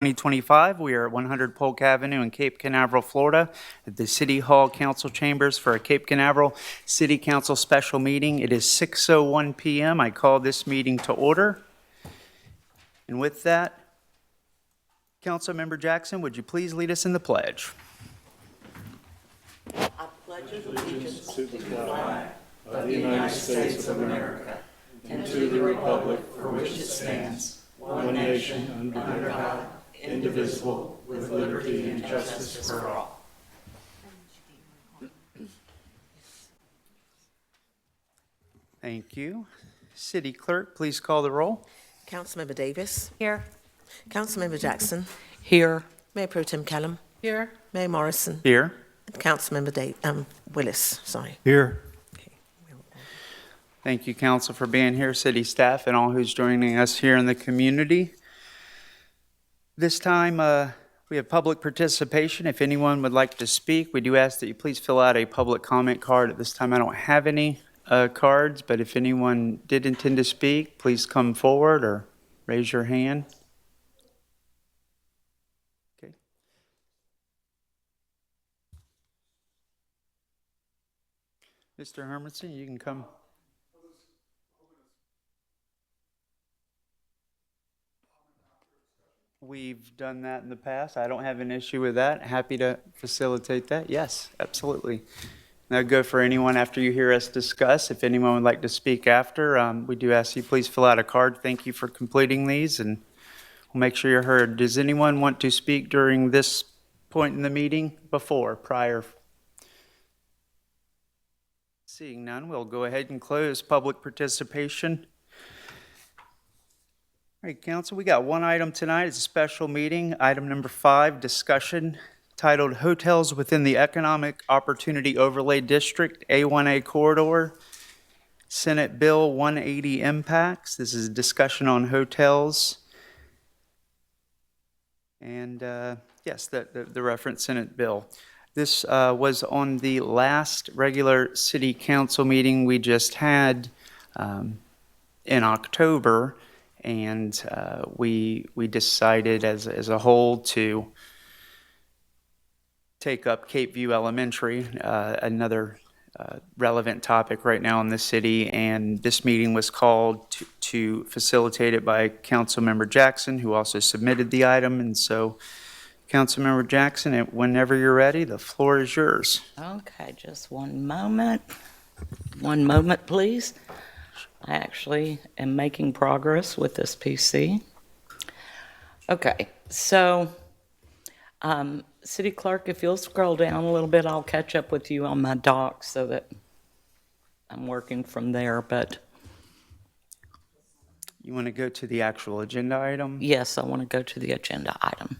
2025. We are at 100 Polk Avenue in Cape Canaveral, Florida, at the City Hall Council Chambers for a Cape Canaveral City Council special meeting. It is 6:01 p.m. I call this meeting to order. And with that, Councilmember Jackson, would you please lead us in the pledge? I pledge allegiance to the flag of the United States of America and to the republic for which it stands, one nation, under God, indivisible, with liberty and justice for all. Thank you. City Clerk, please call the roll. Councilmember Davis. Here. Councilmember Jackson. Here. Mayor Pro Tem Callum. Here. Mayor Morrison. Here. And Councilmember Willis. Sorry. Here. Okay. Thank you, Council, for being here, city staff, and all who's joining us here in the community. This time, we have public participation. If anyone would like to speak, we do ask that you please fill out a public comment card. At this time, I don't have any cards, but if anyone did intend to speak, please come forward or raise your hand. Okay. Mr. Hermanson, you can come. We've done that in the past. I don't have an issue with that. Happy to facilitate that. Yes, absolutely. Now go for anyone after you hear us discuss. If anyone would like to speak after, we do ask you please fill out a card. Thank you for completing these, and we'll make sure you're heard. Does anyone want to speak during this point in the meeting prior? Seeing none, we'll go ahead and close public participation. All right, Council, we got one item tonight. It's a special meeting. Item number 5, discussion titled Hotels Within the Economic Opportunity Overlay District, A1A Corridor, Senate Bill 180 impacts. This is a discussion on hotels. And yes, the reference Senate bill. This was on the last regular city council meeting we just had in October. And we decided as a whole to take up Cape View Elementary, another relevant topic right now in the city. And this meeting was called to facilitate it by Councilmember Jackson, who also submitted the item. And so, Councilmember Jackson, whenever you're ready, the floor is yours. Okay, just one moment. One moment, please. I actually am making progress with this PC. Okay, so City Clerk, if you'll scroll down a little bit, I'll catch up with you on my doc so that I'm working from there. But You want to go to the actual agenda item? yes, I want to go to the agenda item.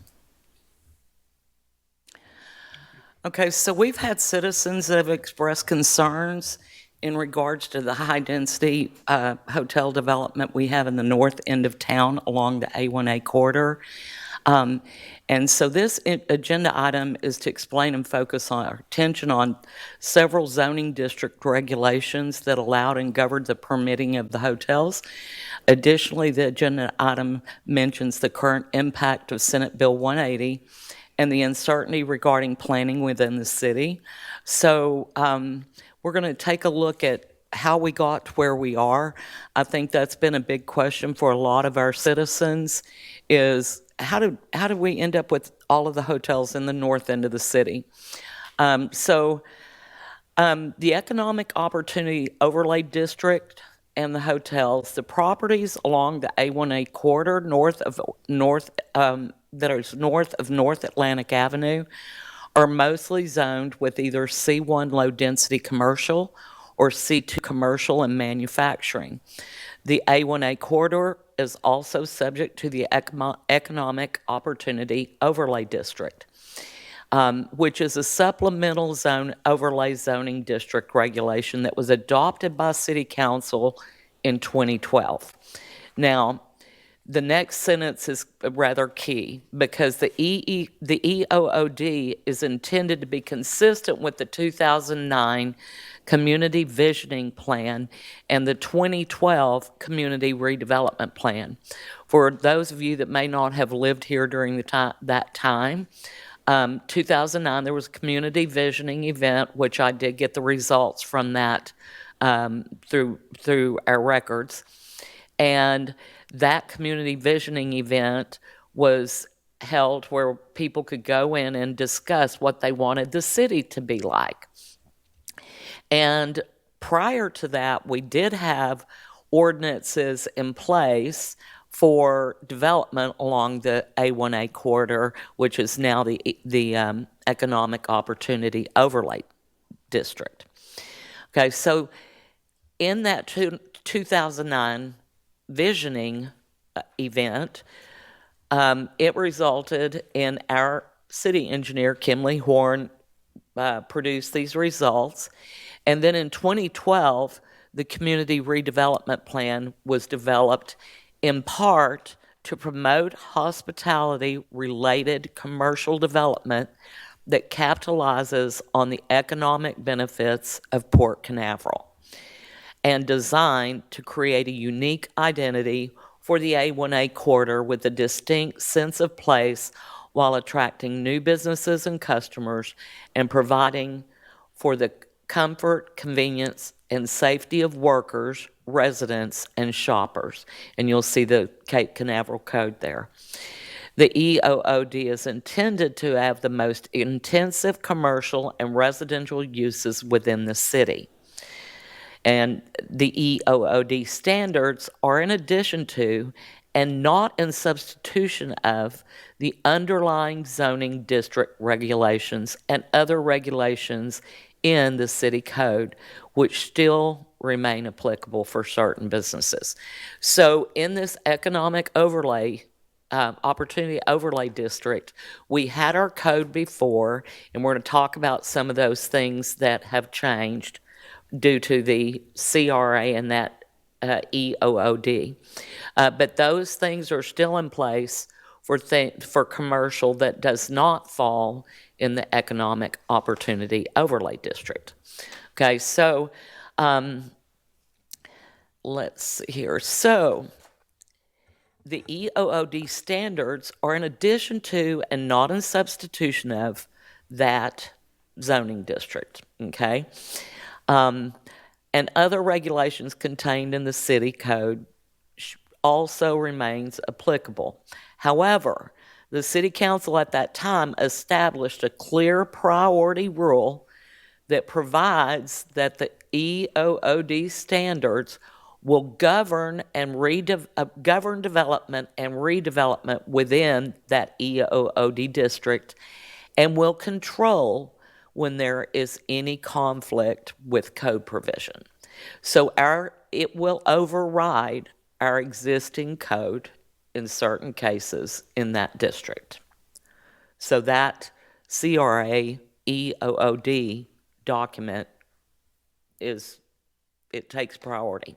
Okay, so we've had citizens that have expressed concerns in regards to the high-density hotel development we have in the north end of town along the A1A corridor. And so this agenda item is to explain and focus our attention on several zoning district regulations that allowed and governed the permitting of the hotels. Additionally, the agenda item mentions the current impact of Senate Bill 180 and the uncertainty regarding planning within the city. So we're going to take a look at how we got to where we are. I think that's been a big question for a lot of our citizens is how do we end up with all of the hotels in the north end of the city? The Economic Opportunity Overlay District and the hotels, the properties along the A1A corridor that is north of North Atlantic Avenue are mostly zoned with either C1 low-density commercial or C2 commercial and manufacturing. The A1A corridor is also subject to the Economic Opportunity Overlay District, which is a supplemental zone overlay zoning district regulation that was adopted by City Council in 2012. Now, the next sentence is rather key because the EOOD is intended to be consistent with the 2009 Community Visioning Plan and the 2012 Community Redevelopment Plan. For those of you that may not have lived here during that time, 2009, there was a community visioning event, which I did get the results from that through our records. And that community visioning event was held where people could go in and discuss what they wanted the city to be like. And prior to that, we did have ordinances in place for development along the A1A corridor, which is now the Economic Opportunity Overlay District. Okay, so in that 2009 visioning event, it resulted in our city engineer, Kimley Horn, produced these results. And then in 2012, the Community Redevelopment Plan was developed in part to promote hospitality-related commercial development that capitalizes on the economic benefits of Port Canaveral, and designed to create a unique identity for the A1A corridor with a distinct sense of place while attracting new businesses and customers and providing for the comfort, convenience, and safety of workers, residents, and shoppers. And you'll see the Cape Canaveral Code there. The EOOD is intended to have the most intensive commercial and residential uses within the city. And the EOOD standards are in addition to and not in substitution of the underlying zoning district regulations and other regulations in the city code, which still remain applicable for certain businesses. So in this economic overlay, opportunity overlay district, we had our code before, and we're going to talk about some of those things that have changed due to the CRA and that EOOD. But those things are still in place for commercial that does not fall in the Economic Opportunity Overlay District. Okay, so let's see here. So the EOOD standards are in addition to and not in substitution of that zoning district, okay? And other regulations contained in the city code also remains applicable. However, the city council at that time established a clear priority rule that provides that the EOOD standards will govern development and redevelopment within that EOOD district and will control when there is any conflict with code provision. So it will override our existing code in certain cases in that district. So that CRA EOOD document it takes priority.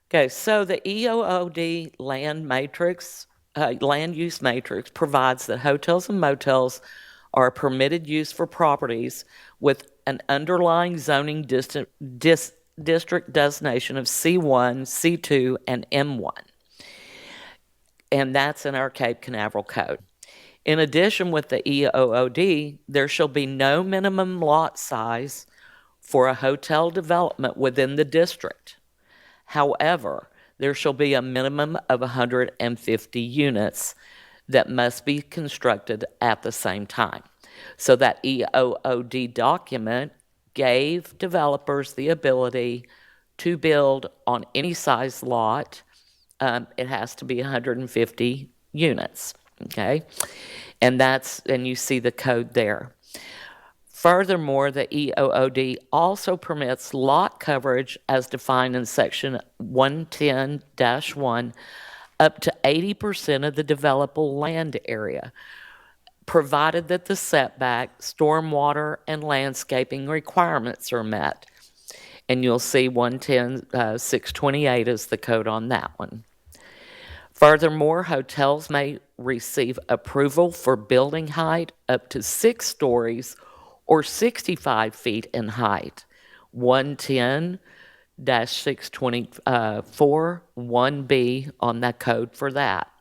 Okay, so the EOOD land use matrix provides that hotels and motels are a permitted use for properties with an underlying zoning district designation of C1, C2, and M1. And that's in our Cape Canaveral Code. In addition, with the EOOD, there shall be no minimum lot size for a hotel development within the district. However, there shall be a minimum of 150 units that must be constructed at the same time. So that EOOD document gave developers the ability to build on any size lot. It has to be 150 units, okay? And you see the code there. Furthermore, the EOOD also permits lot coverage as defined in section 110-1 up to 80% of the developable land area, provided that the setback, stormwater, and landscaping requirements are met. And you'll see 110-628 is the code on that one. Furthermore, hotels may receive approval for building height up to 6 stories or 65 feet in height. 110 624 1B on the code for that.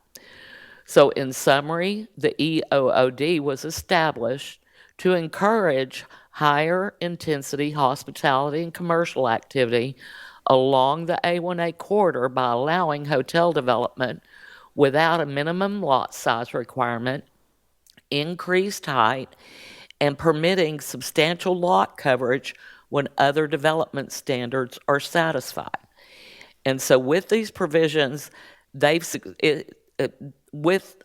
So in summary, the EOOD was established to encourage higher intensity hospitality and commercial activity along the A1A corridor by allowing hotel development without a minimum lot size requirement, increased height, and permitting substantial lot coverage when other development standards are satisfied. And so with these provisions,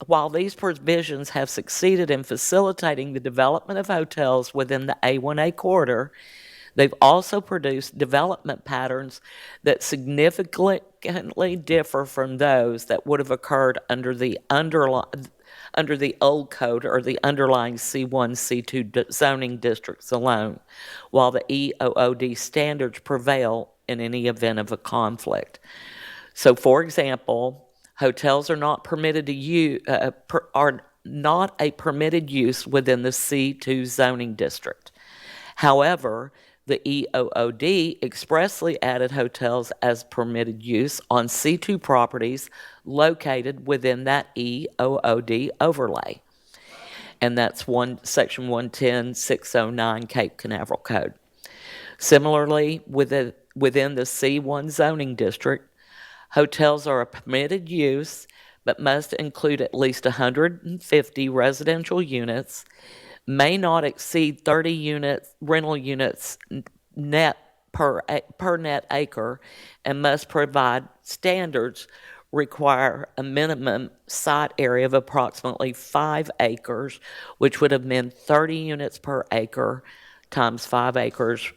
while these provisions have succeeded in facilitating the development of hotels within the A1A corridor, they've also produced development patterns that significantly differ from those that would have occurred under the old code or the underlying C1, C2 zoning districts alone, while the EOOD standards prevail in any event of a conflict. So, for example, hotels are not permitted to are not a permitted use within the C2 zoning district. However, the EOOD expressly added hotels as permitted use on C2 properties located within that EOOD overlay. And that's Section 110-609 Cape Canaveral Code. Similarly, within the C1 zoning district, hotels are a permitted use but must include at least 150 residential units, may not exceed 30 rental units net per net acre, and must provide standards require a minimum site area of approximately 5 acres, which would have been 30 units per acre times 5 acres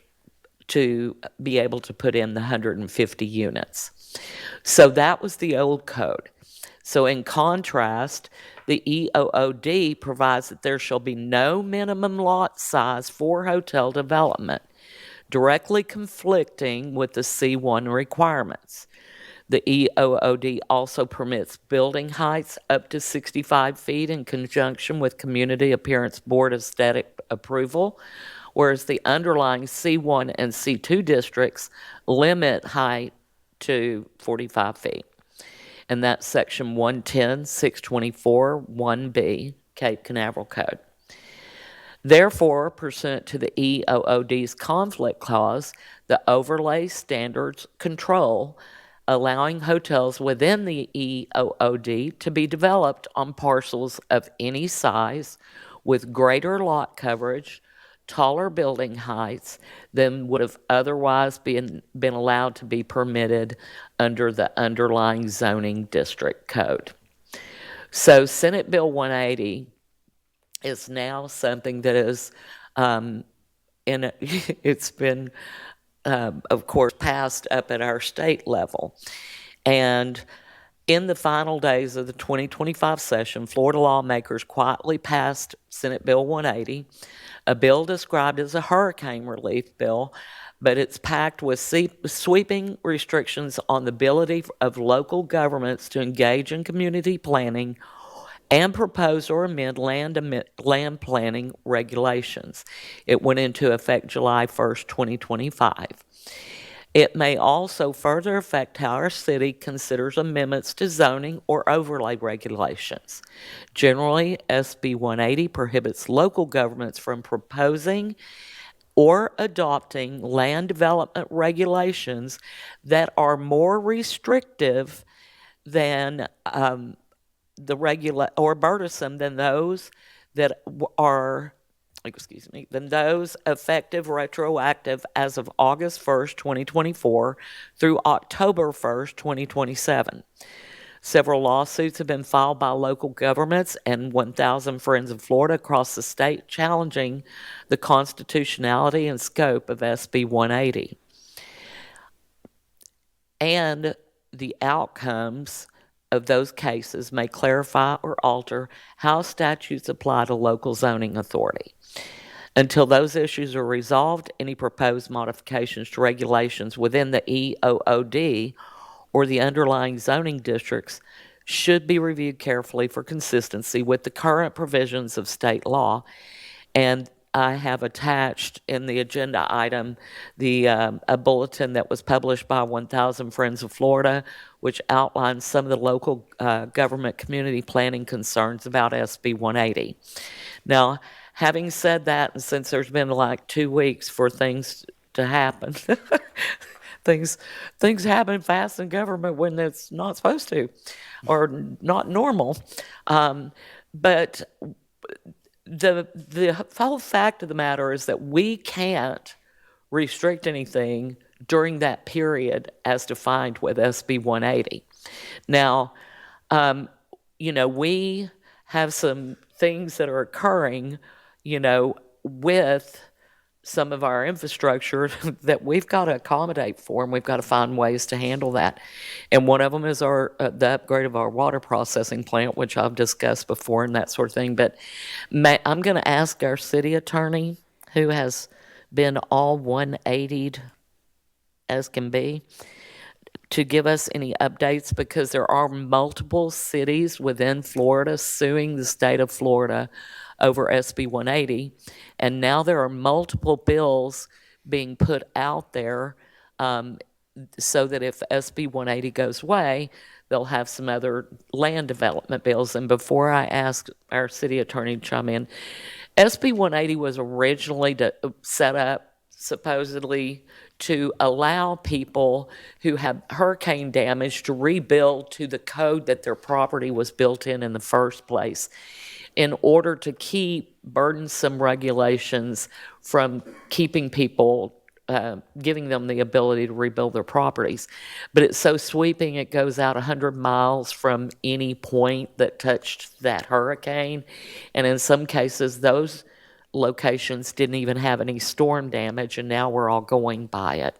to be able to put in the 150 units. So that was the old code. So in contrast, the EOOD provides that there shall be no minimum lot size for hotel development, directly conflicting with the C1 requirements. The EOOD also permits building heights up to 65 feet in conjunction with Community Appearance Board aesthetic approval, whereas the underlying C1 and C2 districts limit height to 45 feet. And that's Section 110-624 1B, Cape Canaveral Code. Therefore, pursuant to the EOOD's conflict clause, the overlay standards control, allowing hotels within the EOOD to be developed on parcels of any size with greater lot coverage, taller building heights than would have otherwise been allowed to be permitted under the underlying zoning district code. So Senate Bill 180 is now something that is, it's been, of course, passed up at our state level. And in the final days of the 2025 session, Florida lawmakers quietly passed Senate Bill 180, a bill described as a hurricane relief bill, but it's packed with sweeping restrictions on the ability of local governments to engage in community planning and propose or amend land planning regulations. It went into effect July 1st, 2025. It may also further affect how our city considers amendments to zoning or overlay regulations. Generally, SB 180 prohibits local governments from proposing or adopting land development regulations that are more restrictive than or burdensome than those that are than those effective retroactive as of August 1st, 2024 through October 1st, 2027. Several lawsuits have been filed by local governments and 1,000 Friends of Florida across the state challenging the constitutionality and scope of SB 180. And the outcomes of those cases may clarify or alter how statutes apply to local zoning authority. Until those issues are resolved, any proposed modifications to regulations within the EOOD or the underlying zoning districts should be reviewed carefully for consistency with the current provisions of state law. And I have attached in the agenda item a bulletin that was published by 1,000 Friends of Florida, which outlines some of the local government community planning concerns about SB 180. Now, having said that, and since there's been like 2 weeks for things to happen, things happen fast in government when it's not supposed to, or not normal. But the whole fact of the matter is that we can't restrict anything during that period as defined with SB 180. Now, we have some things that are occurring, with some of our infrastructure that we've got to accommodate for, and we've got to find ways to handle that. And one of them is the upgrade of our water processing plant, which I've discussed before, and that sort of thing. But I'm going to ask our city attorney, who has been all 180'd as can be, to give us any updates, because there are multiple cities within Florida suing the state of Florida over SB 180, and now there are multiple bills being put out there so that if SB 180 goes away, they'll have some other land development bills. And before I ask our city attorney to chime in, SB 180 was originally set up supposedly to allow people who have hurricane damage to rebuild to the code that their property was built in the first place, in order to keep burdensome regulations from keeping people, giving them the ability to rebuild their properties. But it's so sweeping, it goes out 100 miles from any point that touched that hurricane. And in some cases, those locations didn't even have any storm damage, and now we're all going by it.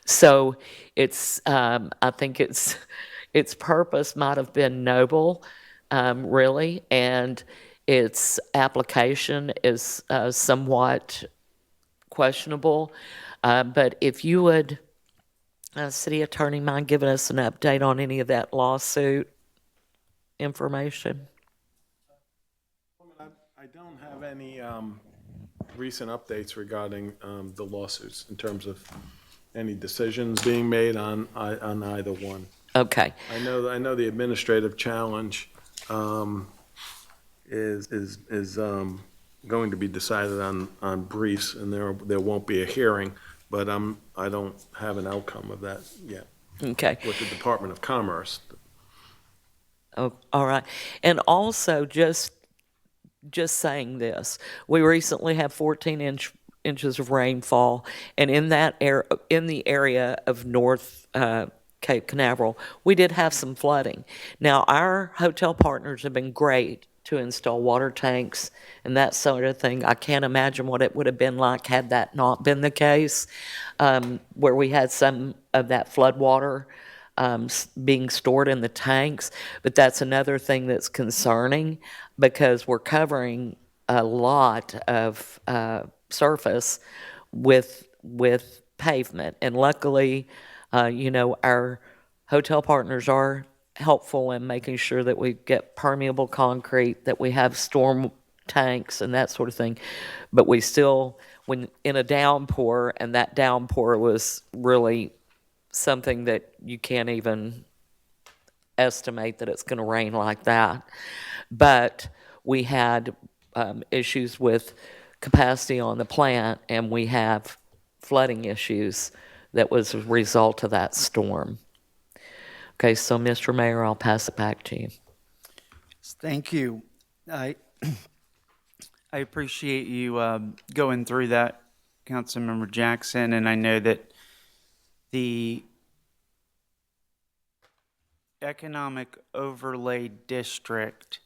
So it's, I think its purpose might have been noble, really, and its application is somewhat questionable. But if you would, city attorney, mind giving us an update on any of that lawsuit information? I don't have any recent updates regarding the lawsuits in terms of any decisions being made on either one. Okay. I know the administrative challenge is going to be decided on briefs, and there won't be a hearing, but I don't have an outcome of that yet. Okay. With the Department of Commerce. Oh, all right. And also, just saying this, we recently had 14 inches of rainfall, and in the area of North Cape Canaveral, we did have some flooding. Now, our hotel partners have been great to install water tanks and that sort of thing. I can't imagine what it would have been like had that not been the case, where we had some of that flood water being stored in the tanks. But that's another thing that's concerning, because we're covering a lot of surface with pavement. And luckily, our hotel partners are helpful in making sure that we get permeable concrete, that we have storm tanks and that sort of thing. But we still, when in a downpour, and that downpour was really something that you can't even estimate that it's going to rain like that. But we had issues with capacity on the plant, and we have flooding issues that was a result of that storm. Okay, so Mr. Mayor, I'll pass it back to you. Thank you. I appreciate you going through that, Councilmember Jackson, and I know that the economic overlay district,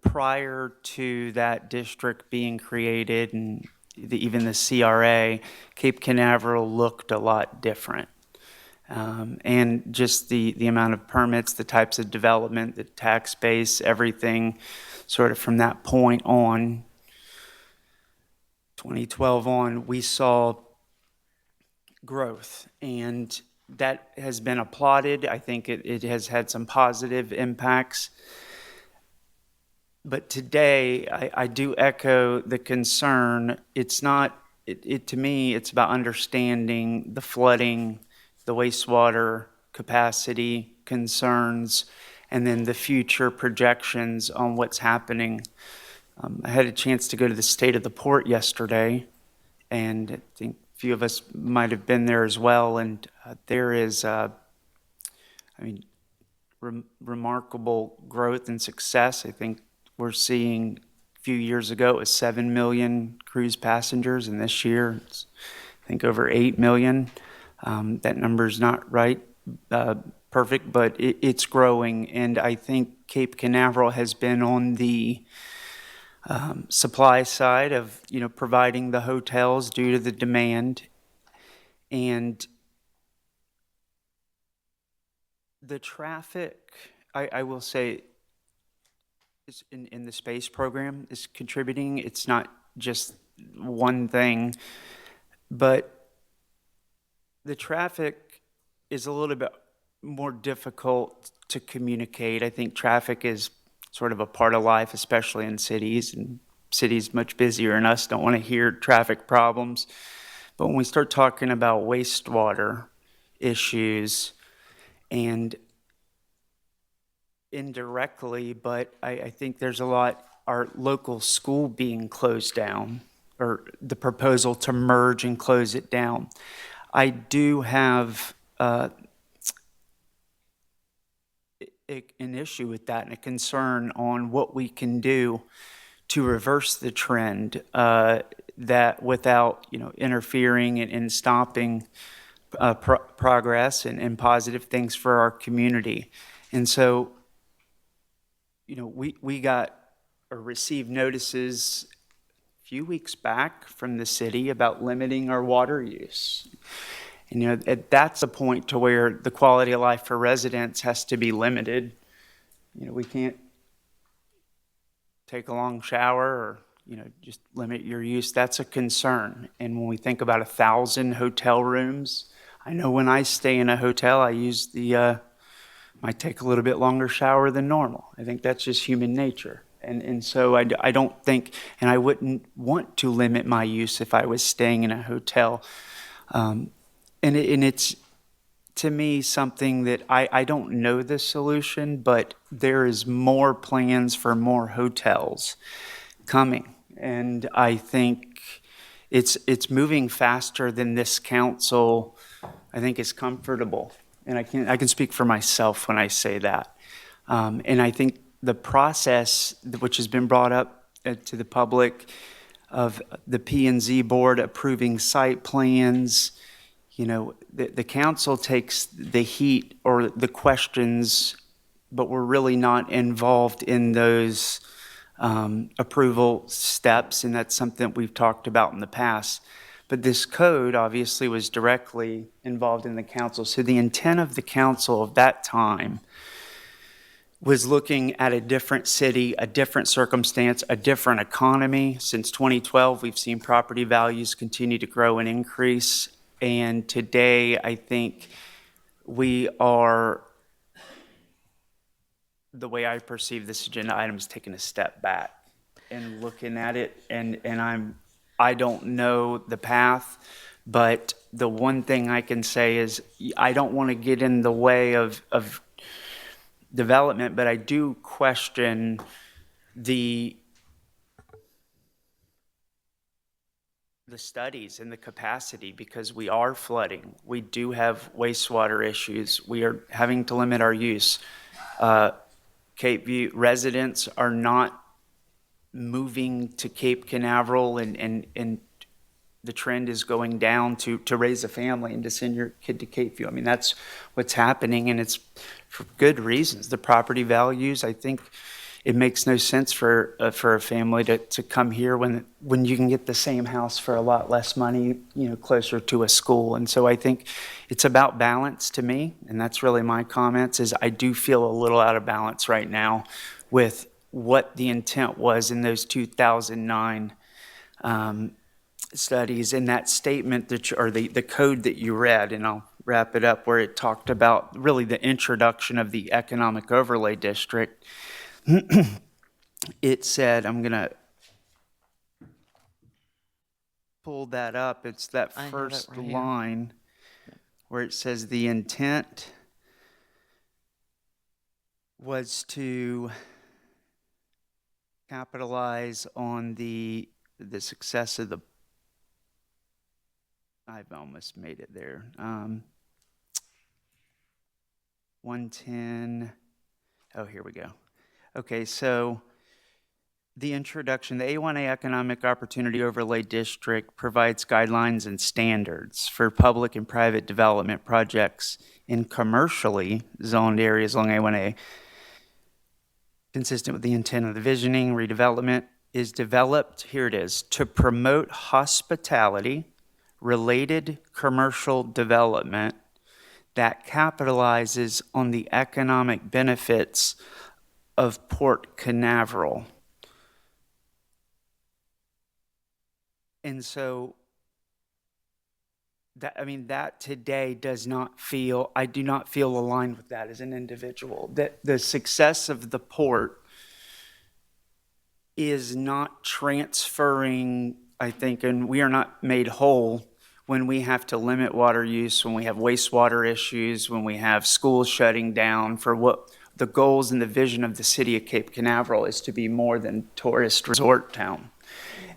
prior to that district being created, and even the CRA, Cape Canaveral looked a lot different. And just the amount of permits, the types of development, the tax base, everything sort of from that point on, 2012 on, we saw growth, and that has been applauded. I think it has had some positive impacts. But today, I do echo the concern. It's not, to me, it's about understanding the flooding, the wastewater capacity concerns, and then the future projections on what's happening. I had a chance to go to the State of the Port yesterday, and I think a few of us might have been there as well, and there is, remarkable growth and success. I think we're seeing, a few years ago, it was 7 million cruise passengers, and this year, it's, I think, over 8 million. That number's not right, perfect, but it's growing, and I think Cape Canaveral has been on the supply side of, providing the hotels due to the demand, and the traffic, I will say, is in the space program is contributing. It's not just one thing, but the traffic is a little bit more difficult to communicate. I think traffic is sort of a part of life, especially in cities, and cities much busier than us don't want to hear traffic problems. But when we start talking about wastewater issues, and indirectly, but I think there's a lot, our local school being closed down, or the proposal to merge and close it down. I do have an issue with that and a concern on what we can do to reverse the trend, that without, interfering and stopping progress and positive things for our community. And so, we got or received notices a few weeks back from the city about limiting our water use. And, that's a point to where the quality of life for residents has to be limited. We can't take a long shower or, just limit your use. That's a concern. And when we think about 1,000 hotel rooms, I know when I stay in a hotel, I use might take a little bit longer shower than normal. I think that's just human nature. And so I don't think, and I wouldn't want to limit my use if I was staying in a hotel. And it's, to me, something that I don't know the solution, but there is more plans for more hotels coming. And I think it's moving faster than this council, I think, is comfortable. And I can speak for myself when I say that. And I think the process, which has been brought up to the public, of the P&Z board approving site plans, the council takes the heat or the questions, but we're really not involved in those approval steps, and that's something that we've talked about in the past. But this code obviously was directly involved in the council. So the intent of the council of that time was looking at a different city, a different circumstance, a different economy. Since 2012, we've seen property values continue to grow and increase. And today, I think we are, the way I perceive this agenda item, is taking a step back and looking at it. And I don't know the path, but the one thing I can say is I don't want to get in the way of development, but I do question the studies and the capacity, because we are flooding. We do have wastewater issues. We are having to limit our use. Cape View residents are not moving to Cape Canaveral, and the trend is going down to raise a family and to send your kid to Cape View. I mean, that's what's happening, and it's for good reasons. The property values, I think it makes no sense for a family to come here when you can get the same house for a lot less money, closer to a school. And so I think it's about balance to me, and that's really my comments, is I do feel a little out of balance right now with what the intent was in those 2009 studies, and that statement or the code that you read, and I'll wrap it up, where it talked about really the introduction of the economic overlay district. it said, I'm going to pull that up. It's that I have it first right here. line where it says the intent was to capitalize on the success of the, I've almost made it there. 110, oh, here we go. Okay, so the introduction, the A1A Economic Opportunity Overlay District provides guidelines and standards for public and private development projects in commercially zoned areas along A1A. Consistent with the intent of the visioning, redevelopment is developed, here it is, to promote hospitality, related commercial development that capitalizes on the economic benefits of Port Canaveral. And so that today I do not feel aligned with that as an individual. That the success of the port is not transferring, I think, and we are not made whole when we have to limit water use, when we have wastewater issues, when we have schools shutting down for what the goals and the vision of the city of Cape Canaveral is to be more than tourist resort town.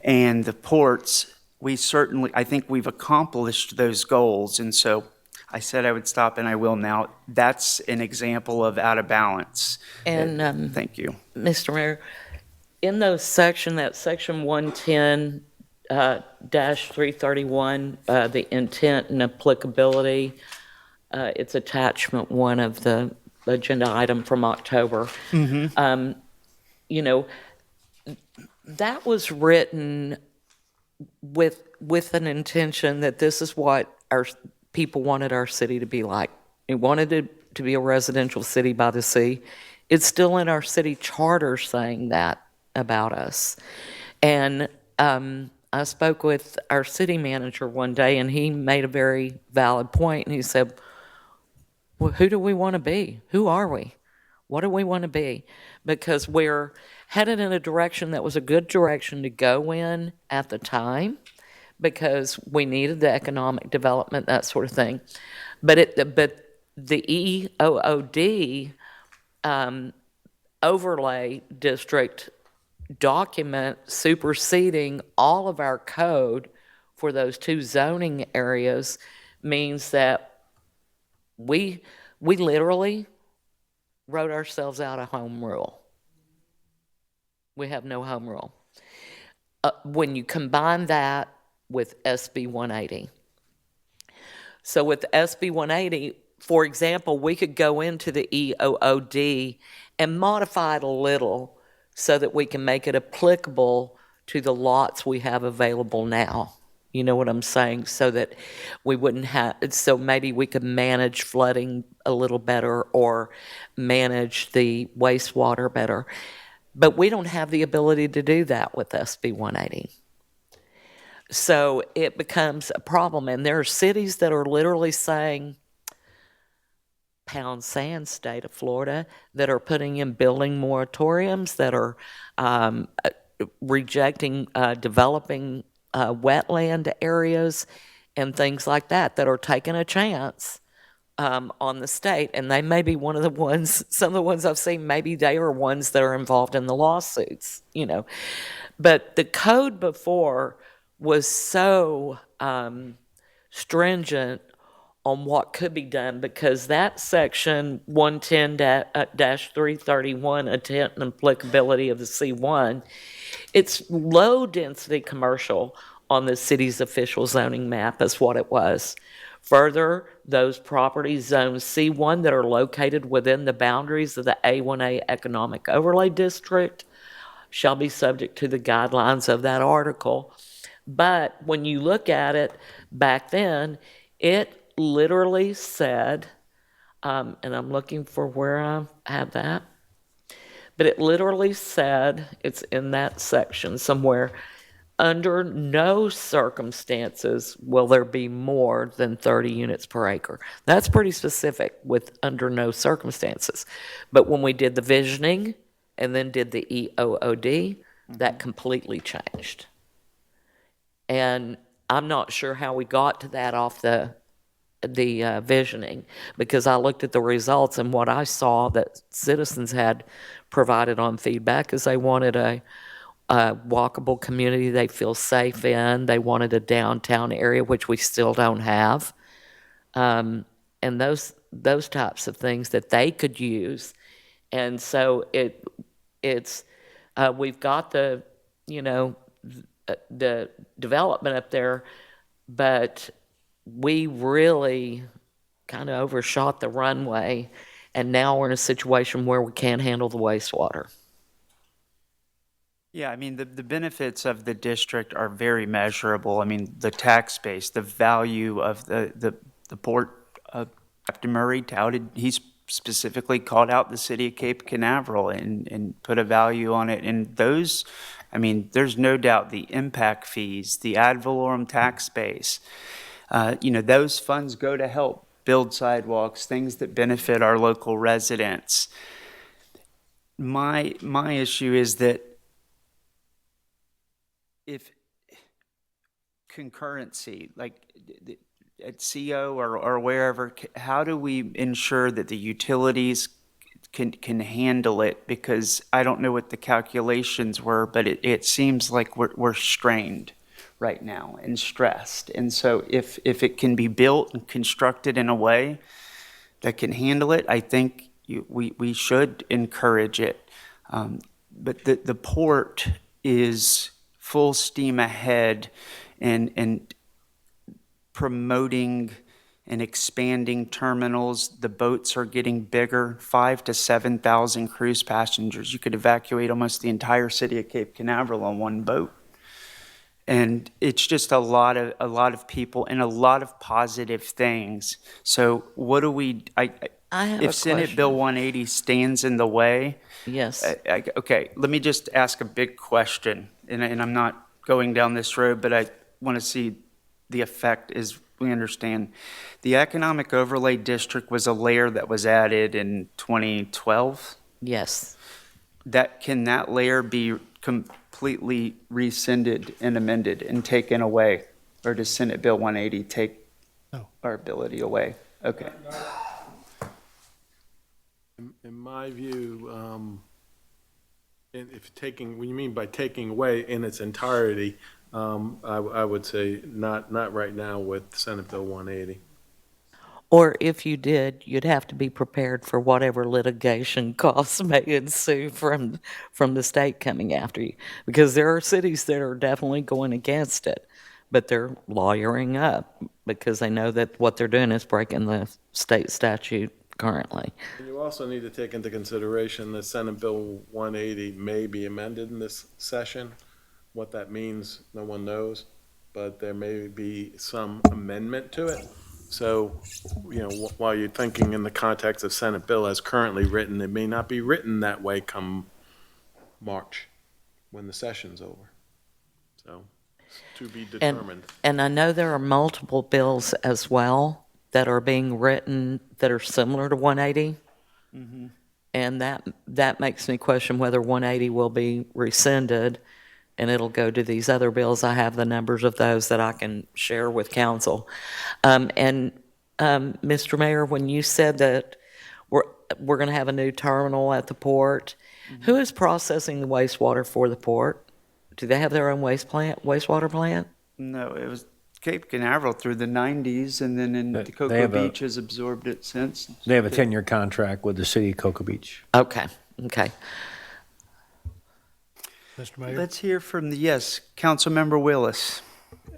And the ports, I think we've accomplished those goals. And so I said I would stop and I will now. That's an example of out of balance. And Thank you. Mr. Mayor, in those section 110 -331, the intent and applicability, it's attachment 1 of the agenda item from October. You know, that was written with an intention that this is what our people wanted our city to be like. It wanted it to be a residential city by the sea. It's still in our city charter saying that about us. And I spoke with our city manager one day, and he made a very valid point, and he said, well, who do we want to be? Who are we? What do we want to be? Because we're headed in a direction that was a good direction to go in at the time, because we needed the economic development, that sort of thing. But the EOOD overlay district document superseding all of our code for those 2 zoning areas means that we literally wrote ourselves out of home rule. We have no home rule. When you combine that with SB 180. So with SB 180, for example, we could go into the EOOD and modify it a little so that we can make it applicable to the lots we have available now. You know what I'm saying? So that we wouldn't have, so maybe we could manage flooding a little better or manage the wastewater better. But we don't have the ability to do that with SB 180. So it becomes a problem. And there are cities that are literally saying, Pound Sand, state of Florida, that are putting in building moratoriums, that are rejecting developing wetland areas and things like that, that are taking a chance on the state. And they may be one of the ones, some of the ones I've seen, maybe they are ones that are involved in the lawsuits, you know. But the code before was so stringent on what could be done, because that section 110-331, intent and applicability of the C1, it's low density commercial on the city's official zoning map is what it was. Further, those properties zoned C1 that are located within the boundaries of the A1A Economic Overlay District shall be subject to the guidelines of that article. But when you look at it back then, it literally said, and I'm looking for where I have that, but it literally said, it's in that section somewhere, under no circumstances will there be more than 30 units per acre. That's pretty specific with under no circumstances. But when we did the visioning and then did the EOOD, that completely changed. And I'm not sure how we got to that off the visioning, because I looked at the results, and what I saw that citizens had provided on feedback is they wanted a walkable community they feel safe in. They wanted a downtown area, which we still don't have. And those types of things that they could use. And so it's we've got the development up there, but we really kind of overshot the runway, and now we're in a situation where we can't handle the wastewater. Yeah, I mean, the benefits of the district are very measurable. I mean, the tax base, the value of the port, Captain Murray touted, he's specifically called out the city of Cape Canaveral and put a value on it. And those, I mean, there's no doubt the impact fees, the ad valorem tax base, those funds go to help build sidewalks, things that benefit our local residents. My issue is that if concurrency, like at CO or wherever, how do we ensure that the utilities can handle it? Because I don't know what the calculations were, but it seems like we're strained right now and stressed. And so if it can be built and constructed in a way that can handle it, I think we should encourage it. But the port is full steam ahead and promoting and expanding terminals. The boats are getting bigger, 5,000 to 7,000 cruise passengers. You could evacuate almost the entire city of Cape Canaveral on one boat. And it's just a lot of people and a lot of positive things. So what do we, I have if a Senate question. Bill 180 stands in the way, Yes. okay, let me just ask a big question, and I'm not going down this road, but I want to see the effect is we understand. The Economic Overlay District was a layer that was added in 2012. Yes. Can that layer be completely rescinded and amended and taken away? Or does Senate Bill 180 take our ability away? Okay. In my view, when you mean by taking away in its entirety, I would say not right now with Senate Bill 180. Or if you did, you'd have to be prepared for whatever litigation costs may ensue from the state coming after you. Because there are cities that are definitely going against it, but they're lawyering up because they know that what they're doing is breaking the state statute currently. And you also need to take into consideration that Senate Bill 180 may be amended in this session. What that means, no one knows, but there may be some amendment to it. So, while you're thinking in the context of Senate bill as currently written, it may not be written that way come March, when the session's over. So, to be determined. And I know there are multiple bills as well that are being written that are similar to 180. Mm-hmm. And that makes me question whether 180 will be rescinded and it'll go to these other bills. I have the numbers of those that I can share with council. Mr. Mayor, when you said that we're going to have a new terminal at the port, who is processing the wastewater for the port? Do they have their own wastewater plant? No, it was Cape Canaveral through the 90s, and then in They Cocoa have Beach has absorbed it since. They have a 10-year contract with the city of Cocoa Beach. Okay. Mr. Mayor, Let's hear from Councilmember Willis.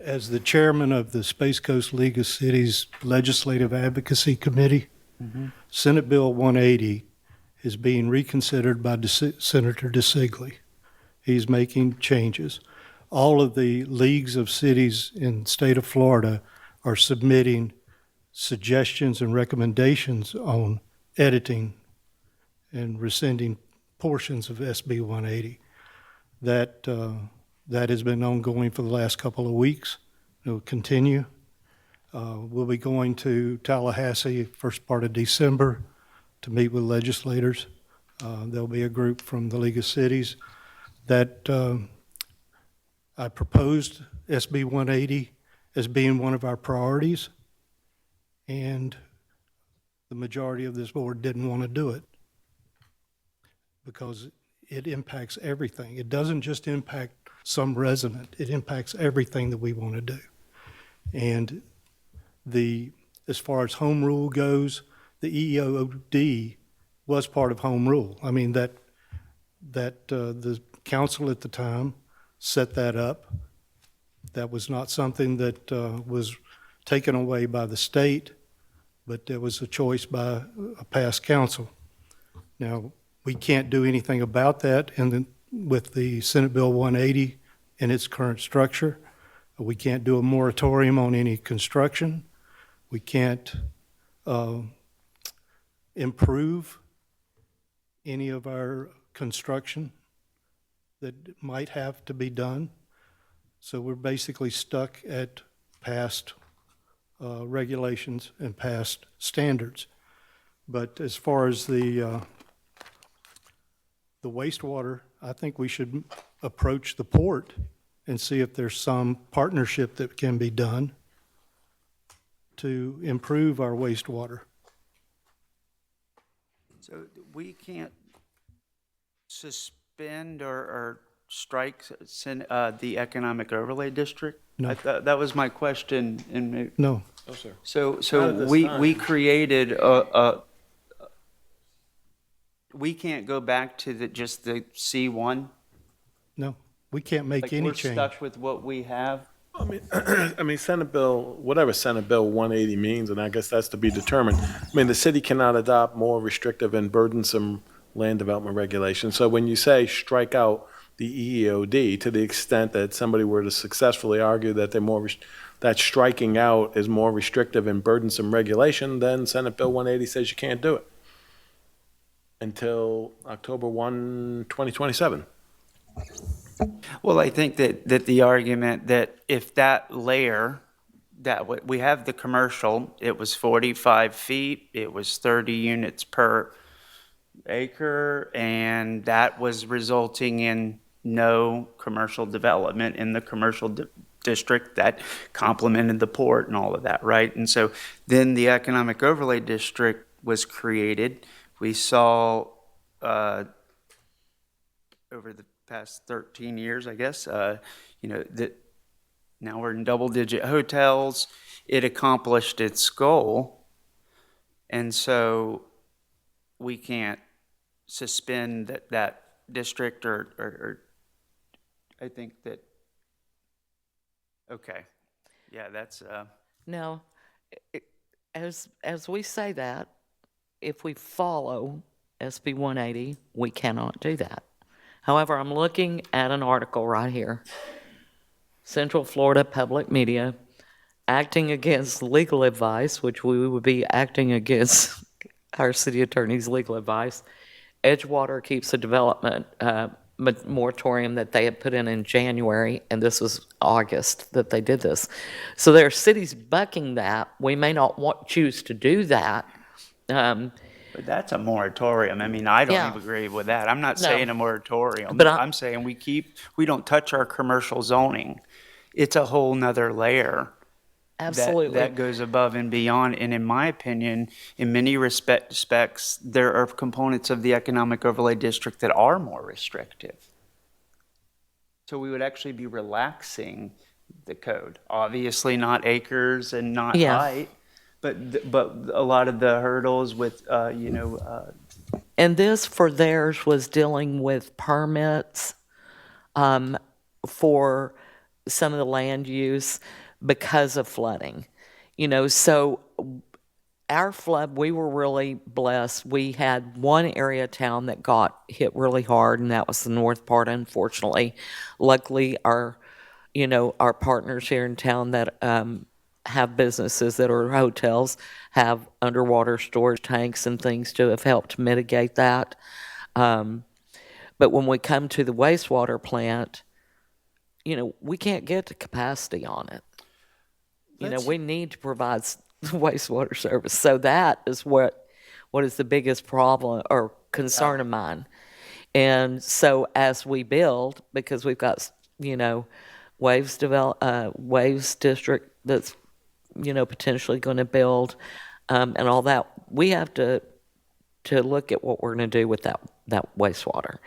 as the chairman of the Space Coast League of Cities Legislative Advocacy Committee, Senate Bill 180 is being reconsidered by Senator DeSigley. He's making changes. All of the leagues of cities in the state of Florida are submitting suggestions and recommendations on editing and rescinding portions of SB 180. That has been ongoing for the last couple of weeks. It will continue. We'll be going to Tallahassee first part of December to meet with legislators There'll be a group from the League of Cities that I proposed SB 180 as being one of our priorities, and the majority of this board didn't want to do it because it impacts everything. It doesn't just impact some resident, it impacts everything that we want to do. And as far as home rule goes, the EOD was part of home rule. I mean, that the council at the time set that up. That was not something that was taken away by the state, but there was a choice by a past council. Now, we can't do anything about that with the Senate Bill 180 in its current structure. We can't do a moratorium on any construction. We can't improve any of our construction that might have to be done. So we're basically stuck at past regulations and past standards. But as far as the wastewater, I think we should approach the port and see if there's some partnership that can be done to improve our wastewater. So we can't suspend or strike the economic overlay district? No. That was my question. No, No, sir. So Not at this we time. created we can't go back to just the C1? no, we can't make Like, any we're change. stuck with what we have? I mean, Senate Bill, whatever Senate Bill 180 means, and I guess that's to be determined. I mean, the city cannot adopt more restrictive and burdensome land development regulations. So when you say strike out the EEOD, to the extent that somebody were to successfully argue that that striking out is more restrictive and burdensome regulation, then Senate Bill 180 says you can't do it until October 1, 2027. Well, I think that the argument that if that layer, we have the commercial, it was 45 feet, it was 30 units per acre, and that was resulting in no commercial development in the commercial district that complemented the port and all of that, right? And so then the economic overlay district was created. We saw over the past 13 years, I guess, that now we're in double-digit hotels. It accomplished its goal, and so we can't suspend that district or I think that, okay, yeah, that's, Now, as we say that, if we follow SB 180, we cannot do that. However, I'm looking at an article right here. Central Florida Public Media, acting against legal advice, which we would be acting against our city attorney's legal advice. Edgewater keeps a development moratorium that they had put in January, and this was August that they did this. So there are cities bucking that. We may not choose to do that. but that's a moratorium. I mean, I don't Yeah. even agree with that. I'm not No. saying a moratorium. But I'm saying we don't touch our commercial zoning. It's a whole nother layer. Absolutely. That goes above and beyond. And in my opinion, in many respects, there are components of the economic overlay district that are more restrictive. So we would actually be relaxing the code. Obviously not acres and not Yeah. height, but a lot of the hurdles with, And this for theirs was dealing with permits for some of the land use because of flooding. So our flood, we were really blessed. We had one area of town that got hit really hard, and that was the north part, unfortunately. Luckily, our partners here in town that have businesses that are hotels have underwater storage tanks and things to have helped mitigate that. But when we come to the wastewater plant, we can't get to capacity on it. We need to provide wastewater service. So that is what what is the biggest problem or concern of mine. And so as we build, because we've got, Waves District that's, potentially going to build, and all that, we have to look at what we're going to do with that wastewater.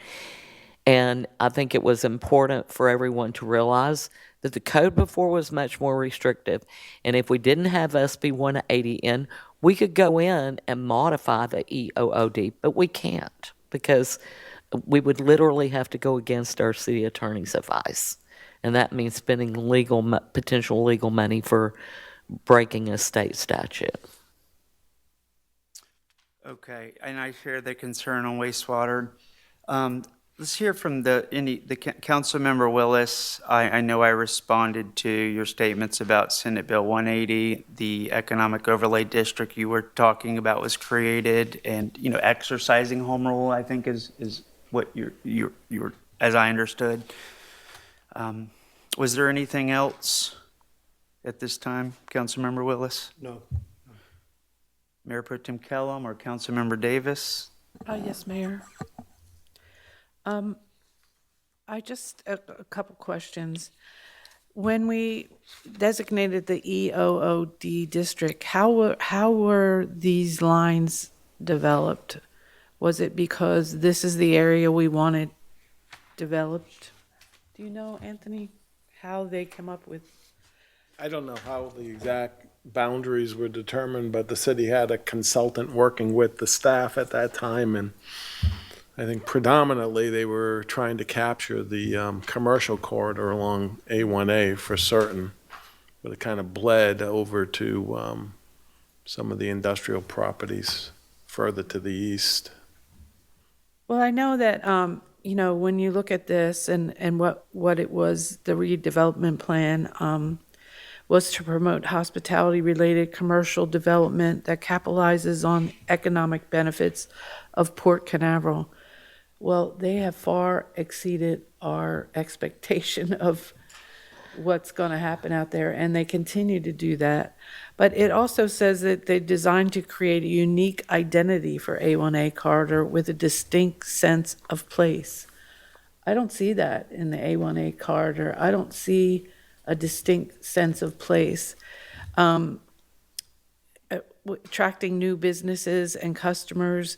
And I think it was important for everyone to realize that the code before was much more restrictive. And if we didn't have SB 180 in, we could go in and modify the EOOD, but we can't because we would literally have to go against our city attorney's advice. And that means spending potential legal money for breaking a state statute. Okay, and I share the concern on wastewater. Let's hear from Councilmember Willis. I know I responded to your statements about Senate Bill 180. The Economic Overlay District you were talking about was created, and exercising home rule, I think, is what you're as I understood. Was there anything else at this time, Councilmember Willis? No. Mayor Pro Tem Kellum or Councilmember Davis? Yes, Mayor. I just, a couple questions. When we designated the EOOD district, how were these lines developed? Was it because this is the area we wanted developed? Do you know, Anthony, how they come up with? I don't know how the exact boundaries were determined, but the city had a consultant working with the staff at that time, and I think predominantly they were trying to capture the commercial corridor along A1A for certain, but it kind of bled over to some of the industrial properties further to the east. Well, I know that, when you look at this and what it was, the redevelopment plan was to promote hospitality-related commercial development that capitalizes on economic benefits of Port Canaveral. Well, they have far exceeded our expectation of what's going to happen out there, and they continue to do that. But it also says that they designed to create a unique identity for A1A corridor with a distinct sense of place. I don't see that in the A1A corridor. I don't see a distinct sense of place. Attracting new businesses and customers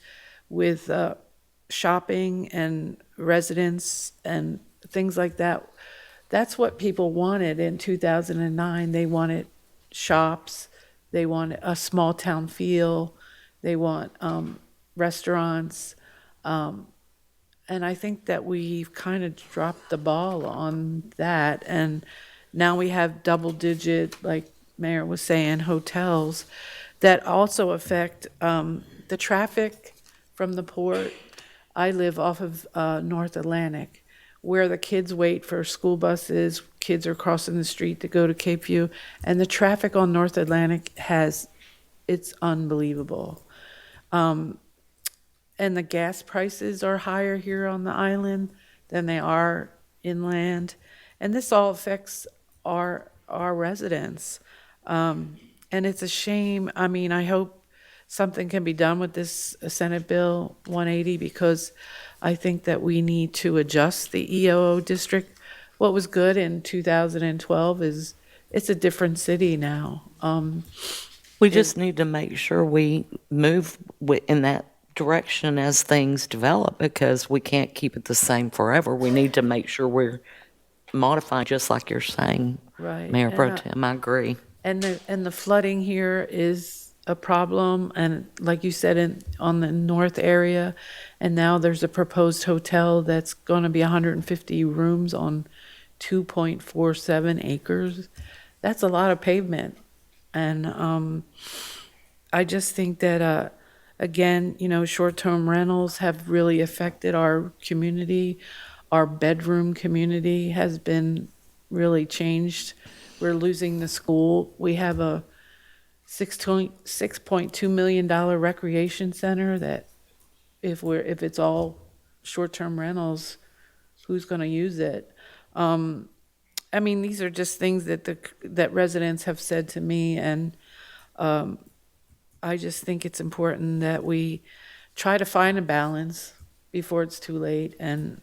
with shopping and residents and things like that. That's what people wanted in 2009. They wanted shops. They wanted a small town feel. They want restaurants. And I think that we've kind of dropped the ball on that. And now we have double digit, like Mayor was saying, hotels that also affect the traffic from the port. I live off of North Atlantic, where the kids wait for school buses. Kids are crossing the street to go to Cape View, and the traffic on North Atlantic it's unbelievable. And the gas prices are higher here on the island than they are inland, and this all affects our residents. And it's a shame. I mean, I hope something can be done with this Senate Bill 180 because I think that we need to adjust the EOO district. What was good in 2012 is it's a different city now. We just need to make sure we move in that direction as things develop because we can't keep it the same forever. We need to make sure we're modifying, just like you're saying, Right. Mayor Pro Tem. I agree. And the flooding here is a problem, and like you said, on the north area, and now there's a proposed hotel that's going to be 150 rooms on 2.47 acres. That's a lot of pavement, and I just think that again, short-term rentals have really affected our community. Our bedroom community has been really changed. We're losing the school. We have a $6.2 million recreation center that if it's all short-term rentals, who's going to use it? I mean, these are just things that residents have said to me, and I just think it's important that we try to find a balance before it's too late and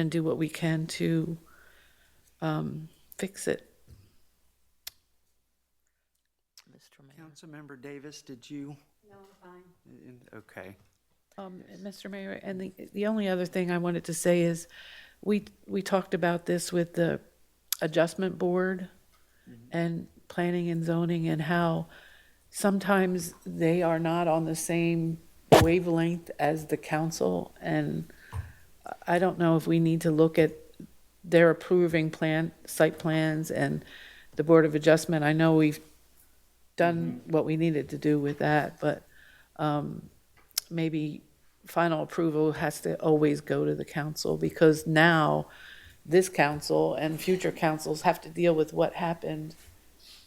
do what we can to fix it. Mr. Mayor. Councilmember Davis, did you? No, I'm fine. Okay. Mr. Mayor, and the only other thing I wanted to say is, we talked about this with the adjustment board and planning and zoning, and how sometimes they are not on the same wavelength as the council, and I don't know if we need to look at their approving site plans and the Board of Adjustment. I know we've done what we needed to do with that, but maybe final approval has to always go to the council, because now this council and future councils have to deal with what happened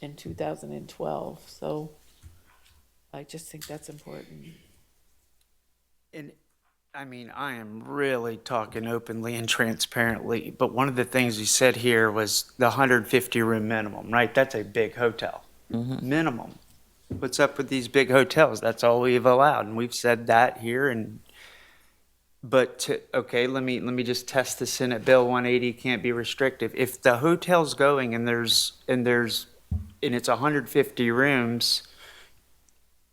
in 2012. So I just think that's important. And I mean, I am really talking openly and transparently, but one of the things you said here was the 150 room minimum, right? That's a big hotel. Minimum. What's up with these big hotels? That's all we've allowed, and we've said that here. And okay, let me just test the Senate Bill 180 can't be restrictive. If the hotel's going and it's 150 rooms,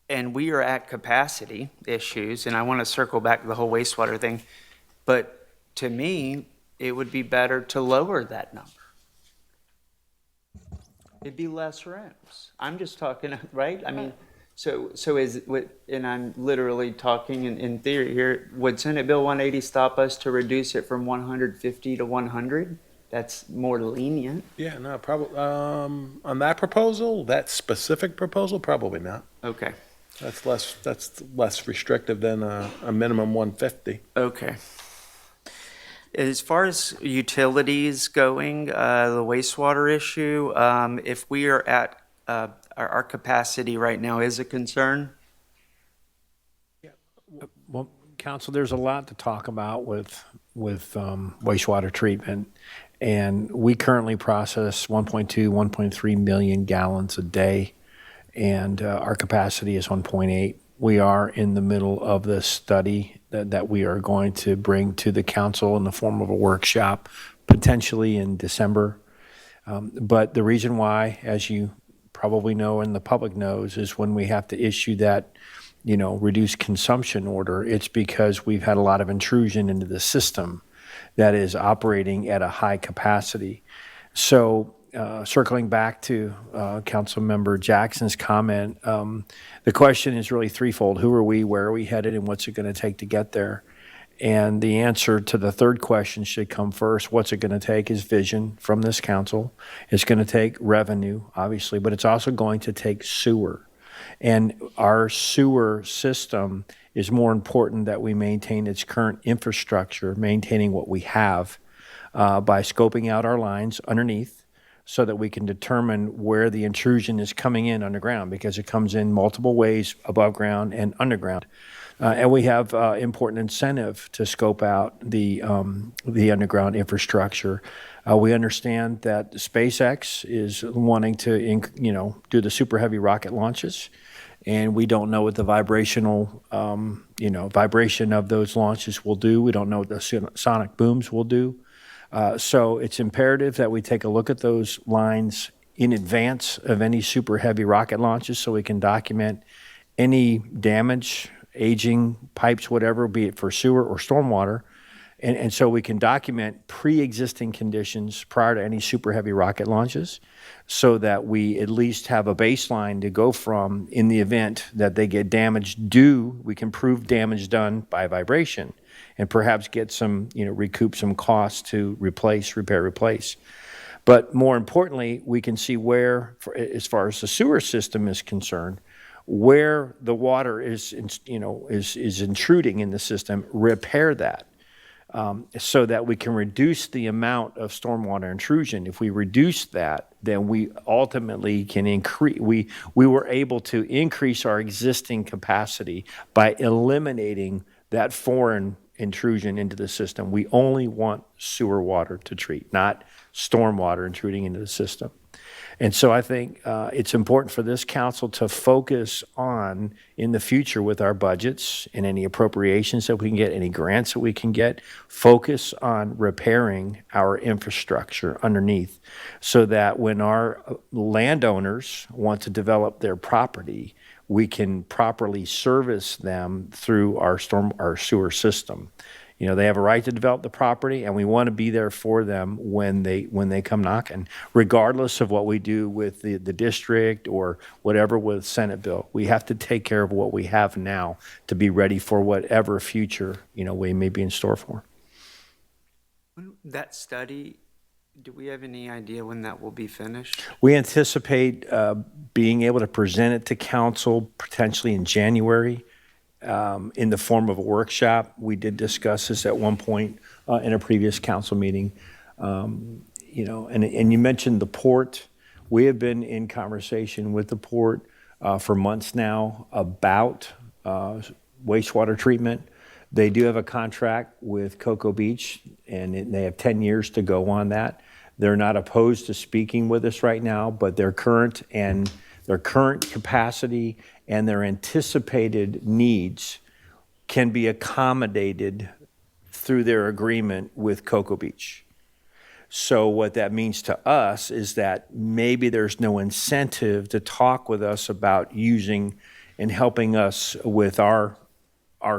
and we are at capacity issues, and I want to circle back to the whole wastewater thing, but to me, it would be better to lower that number. It'd be less rooms. I'm just talking, right? I mean, so and I'm literally talking in theory here, would Senate Bill 180 stop us to reduce it from 150 to 100? That's more lenient. Yeah, no, probably, on that proposal, that specific proposal, probably not. Okay. That's less restrictive than a minimum 150. Okay. As far as utilities going, the wastewater issue, if we are at, our capacity right now is a concern. Well, Council, there's a lot to talk about with wastewater treatment. And we currently process 1.2, 1.3 million gallons a day, and our capacity is 1.8. We are in the middle of this study that we are going to bring to the council in the form of a workshop, potentially in December. But the reason why, as you probably know and the public knows, is when we have to issue that, reduced consumption order, it's because we've had a lot of intrusion into the system that is operating at a high capacity. So circling back to Councilmember Jackson's comment, the question is really threefold. Who are we, where are we headed, and what's it going to take to get there? And the answer to the third question should come first. What's it going to take is vision from this council. It's going to take revenue, obviously, but it's also going to take sewer. And our sewer system is more important that we maintain its current infrastructure, maintaining what we have by scoping out our lines underneath so that we can determine where the intrusion is coming in underground, because it comes in multiple ways, above ground and underground. And we have important incentive to scope out the underground infrastructure. We understand that SpaceX is wanting to, do the super heavy rocket launches, and we don't know what the vibrational, vibration of those launches will do. We don't know what the sonic booms will do. So it's imperative that we take a look at those lines in advance of any super heavy rocket launches, so we can document any damage, aging pipes, whatever, be it for sewer or stormwater. And so we can document pre-existing conditions prior to any super heavy rocket launches, so that we at least have a baseline to go from in the event that they get damage due. We can prove damage done by vibration and perhaps get some, recoup some costs to replace. But more importantly, we can see where, as far as the sewer system is concerned, where the water is intruding in the system, repair that. So that we can reduce the amount of stormwater intrusion. If we reduce that, then we ultimately can increase, we were able to increase our existing capacity by eliminating that foreign intrusion into the system. We only want sewer water to treat, not stormwater intruding into the system. And so I think it's important for this council to focus on, in the future with our budgets and any appropriations that we can get, any grants that we can get, focus on repairing our infrastructure underneath so that when our landowners want to develop their property, we can properly service them through our sewer system. You know, they have a right to develop the property, and we want to be there for them when they come knocking, regardless of what we do with the district or whatever with Senate bill. We have to take care of what we have now to be ready for whatever future, we may be in store for. That study, do we have any idea when that will be finished? We anticipate being able to present it to council potentially in January. In the form of a workshop. We did discuss this at one point in a previous council meeting. And you mentioned the port. We have been in conversation with the port for months now about wastewater treatment. They do have a contract with Cocoa Beach, and they have 10 years to go on that. They're not opposed to speaking with us right now, but their current capacity and their anticipated needs can be accommodated through their agreement with Cocoa Beach. So what that means to us is that maybe there's no incentive to talk with us about using and helping us with our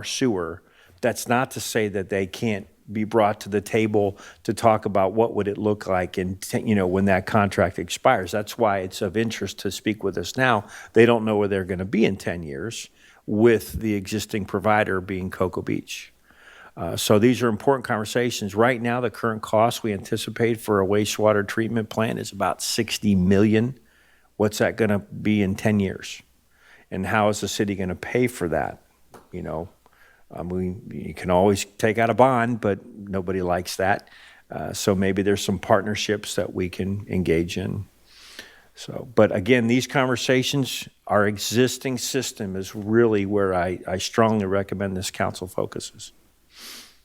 sewer. That's not to say that they can't be brought to the table to talk about what would it look like and when that contract expires. That's why it's of interest to speak with us now. They don't know where they're going to be in 10 years with the existing provider being Cocoa Beach. So these are important conversations. Right now, the current cost we anticipate for a wastewater treatment plant is about $60 million. What's that going to be in 10 years? And how is the city going to pay for that? You can always take out a bond, but nobody likes that. So maybe there's some partnerships that we can engage in. But again, these conversations, our existing system is really where I strongly recommend this council focuses.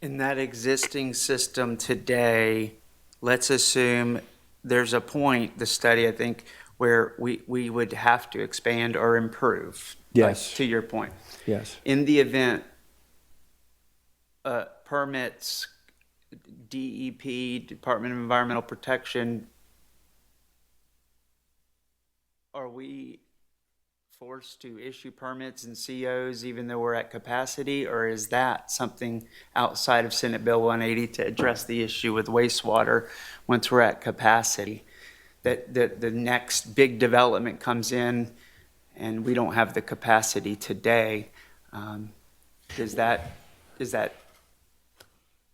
In that existing system today, let's assume there's a point, the study, I think, where we would have to expand or improve. Yes. Like, to your point. Yes. In the event permits, DEP, Department of Environmental Protection, are we forced to issue permits and COs even though we're at capacity, or is that something outside of Senate Bill 180 to address the issue with wastewater once we're at capacity? That the next big development comes in and we don't have the capacity today. Is that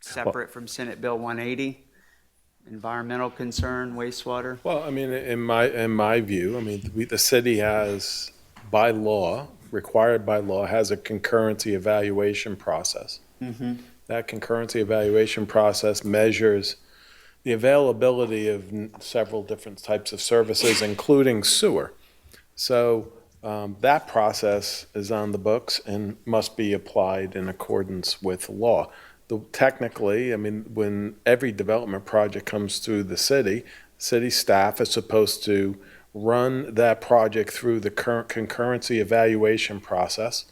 separate from Senate Bill 180? Environmental concern, wastewater? Well, I mean, in my view, I mean, the city has, by law, required by law, has a concurrency evaluation process. Mm-hmm. That concurrency evaluation process measures the availability of several different types of services, including sewer. So that process is on the books and must be applied in accordance with law. Technically, I mean, when every development project comes through the city staff is supposed to run that project through the current concurrency evaluation process,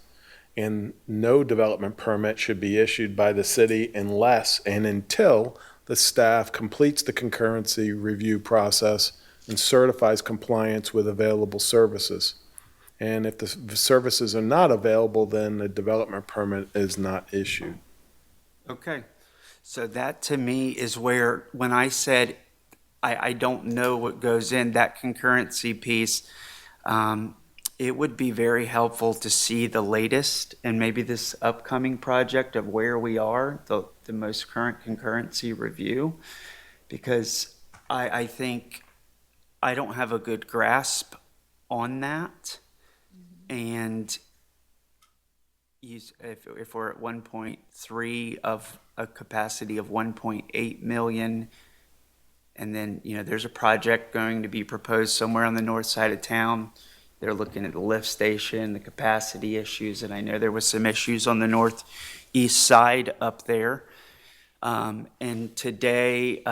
and no development permit should be issued by the city unless and until the staff completes the concurrency review process and certifies compliance with available services. And if the services are not available, then the development permit is not issued. Okay. So that to me is where, when I said I don't know what goes in that concurrency piece, it would be very helpful to see the latest and maybe this upcoming project of where we are, the most current concurrency review, because I think I don't have a good grasp on that. And if we're at 1.3 of a capacity of 1.8 million, and then, there's a project going to be proposed somewhere on the north side of town. They're looking at the lift station, the capacity issues, and I know there was some issues on the northeast side up there. And today,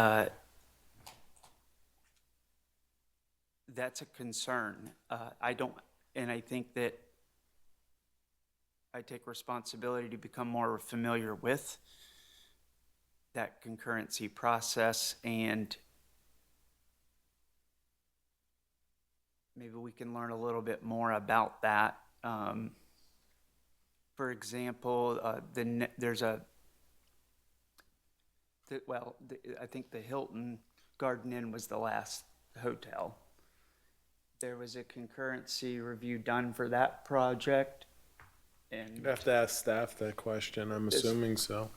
That's a concern. And I think that I take responsibility to become more familiar with that concurrency process, and maybe we can learn a little bit more about that. For example, I think the Hilton Garden Inn was the last hotel. There was a concurrency review done for that project, and You'd have to ask staff that question. I'm assuming so.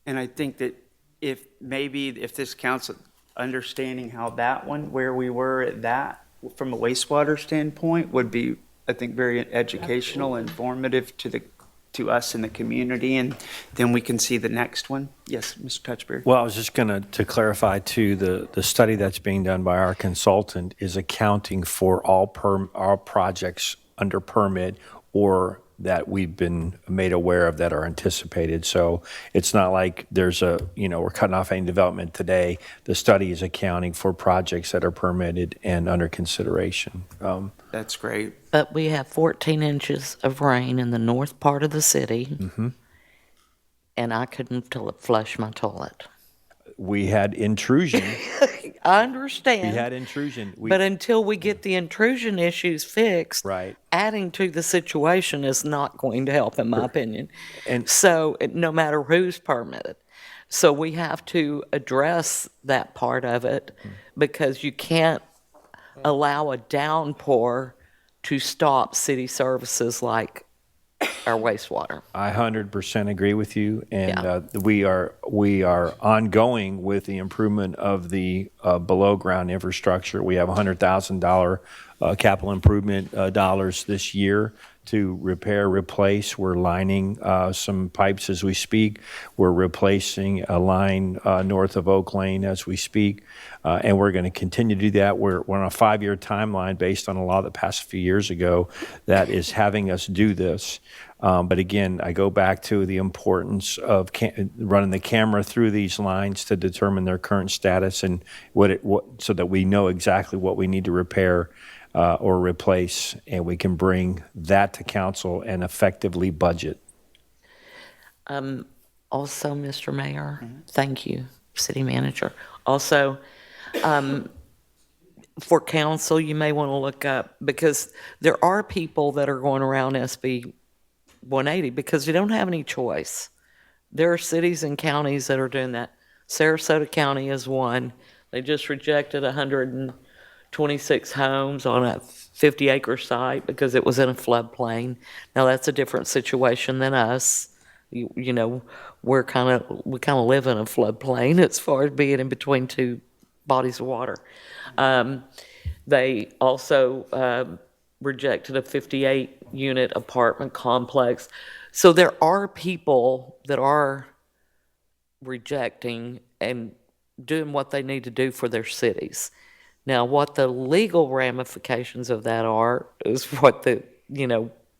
And I think that if this council, understanding how that one, where we were at that, from a wastewater standpoint, would be, I think, very educational, informative to us in the community, and then we can see the next one. Yes, Mr. Touchberry? Well, I was just going to clarify too, the study that's being done by our consultant is accounting for all projects under permit or that we've been made aware of that are anticipated. So it's not like there's we're cutting off any development today. The study is accounting for projects that are permitted and under consideration. That's great. But we have 14 inches of rain in the north part of the city, and I couldn't flush my toilet. We had intrusion. I understand. We had intrusion. But until we get the intrusion issues fixed, Right. adding to the situation is not going to help, in my opinion. And- So, no matter who's permitted. So we have to address that part of it, because you can't allow a downpour to stop city services like our wastewater. I 100% agree with you, and Yeah. we are ongoing with the improvement of the below ground infrastructure. We have $100,000 capital improvement dollars this year to repair, replace. We're lining some pipes as we speak. We're replacing a line north of Oak Lane as we speak, and we're going to continue to do that. We're on a 5-year timeline based on a law that passed a few years ago that is having us do this. But again, I go back to the importance of running the camera through these lines to determine their current status and so that we know exactly what we need to repair or replace, and we can bring that to council and effectively budget. Also, Mr. Mayor, thank you, City Manager. Also, for council, you may want to look up, because there are people that are going around SB 180 because they don't have any choice. There are cities and counties that are doing that. Sarasota County is one. They just rejected 126 homes on a 50-acre site because it was in a floodplain. Now, that's a different situation than us. You know, we kind of live in a floodplain as far as being in between two bodies of water. They also rejected a 58-unit apartment complex. So there are people that are rejecting and doing what they need to do for their cities. Now, what the legal ramifications of that are is what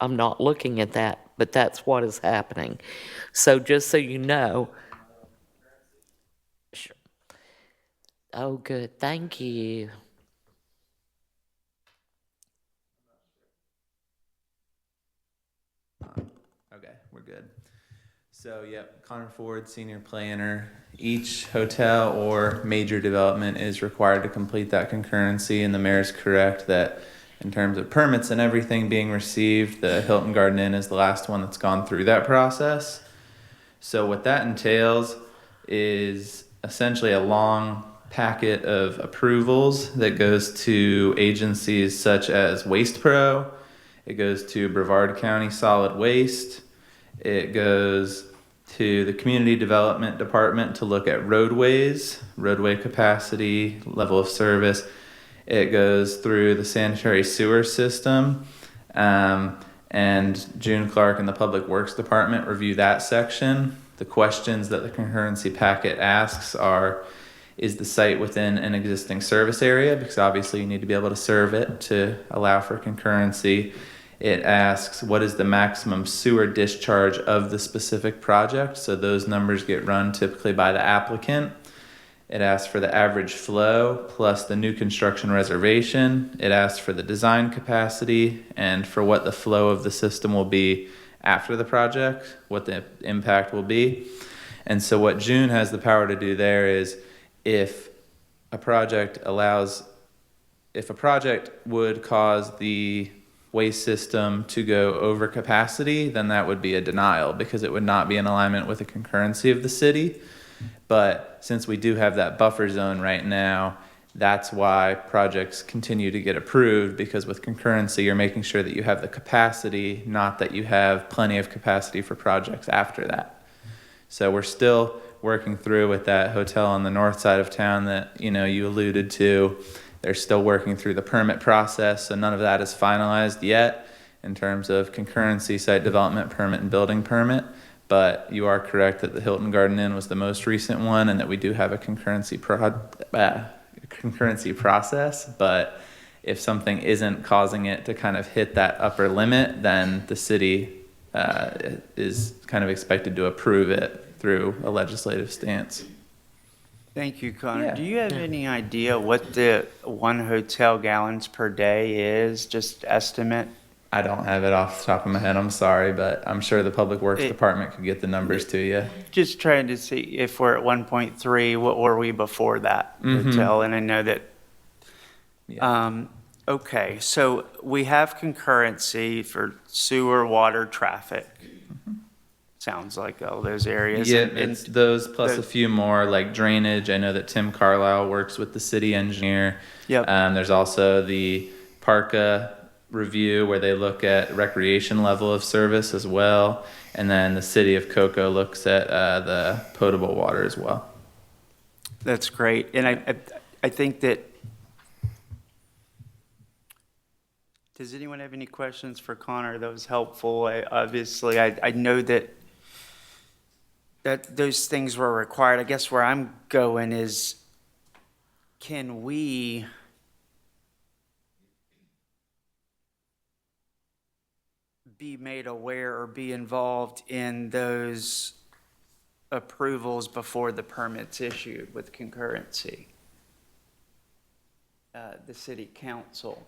I'm not looking at that, but that's what is happening. So just so you know. Sure. Oh, good. Thank you. Okay, we're good. So, yep, Connor Ford, senior planner. Each hotel or major development is required to complete that concurrency, and the mayor's correct that in terms of permits and everything being received, the Hilton Garden Inn is the last one that's gone through that process. So what that entails is essentially a long packet of approvals that goes to agencies such as Waste Pro. It goes to Brevard County Solid Waste. It goes to the Community Development Department to look at roadways, roadway capacity, level of service. It goes through the sanitary sewer system, and June Clark and the Public Works Department review that section. The questions that the concurrency packet asks are, is the site within an existing service area? Because obviously you need to be able to serve it to allow for concurrency. It asks, what is the maximum sewer discharge of the specific project? So those numbers get run typically by the applicant. It asks for the average flow plus the new construction reservation. It asks for the design capacity and for what the flow of the system will be after the project, what the impact will be. And so what June has the power to do there is if a project would cause the waste system to go over capacity, then that would be a denial because it would not be in alignment with the concurrency of the city. But since we do have that buffer zone right now, that's why projects continue to get approved, because with concurrency, you're making sure that you have the capacity, not that you have plenty of capacity for projects after that. So we're still working through with that hotel on the north side of town that, you alluded to. They're still working through the permit process, so none of that is finalized yet in terms of concurrency, site development permit, and building permit. But you are correct that the Hilton Garden Inn was the most recent one, and that we do have a concurrency process. But if something isn't causing it to kind of hit that upper limit, then the city is kind of expected to approve it through a legislative stance. Thank you, Connor. Yeah. Do you have any idea what the 1 hotel gallons per day is, just estimate? I don't have it off the top of my head, I'm sorry, but I'm sure the Public Works It- Department could get the numbers to you. Just trying to see if we're at 1.3, what were we before that hotel? And I know that, okay, so we have concurrency for sewer, water, traffic. Sounds like all those areas. Yeah, And- it's those plus a the- few more, like drainage. I know that Tim Carlisle works with the city engineer. Yep. There's also the Parka review where they look at recreation level of service as well. And then the city of Cocoa looks at the potable water as well. That's great. And I think that, does anyone have any questions for Connor? That was helpful. Obviously, I know that those things were required. I guess where I'm going is, can we be made aware or be involved in those approvals before the permit's issued with concurrency? The city council.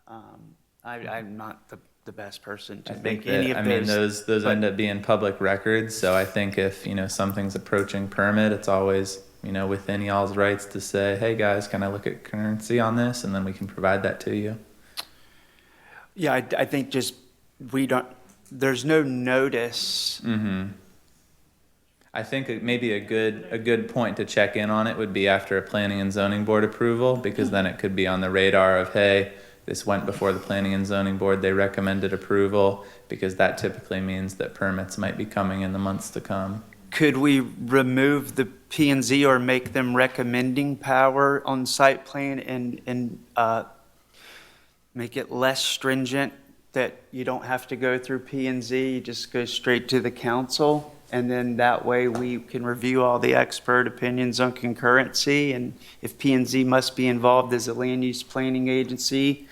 I'm not the best person to make any of those. Those but- end up being public records. So I think if, something's approaching permit, it's always, within y'all's rights to say, hey guys, can I look at currency on this? And then we can provide that to you. Yeah, I think just, there's no notice. I think maybe a good point to check in on it would be after a planning and zoning board approval, because then it could be on the radar of, hey, this went before the planning and zoning board, they recommended approval, because that typically means that permits might be coming in the months to come. Could we remove the P and Z or make them recommending power on site plan and make it less stringent, that you don't have to go through P and Z, you just go straight to the council? And then that way we can review all the expert opinions on concurrency. And if P and Z must be involved as a land use planning agency,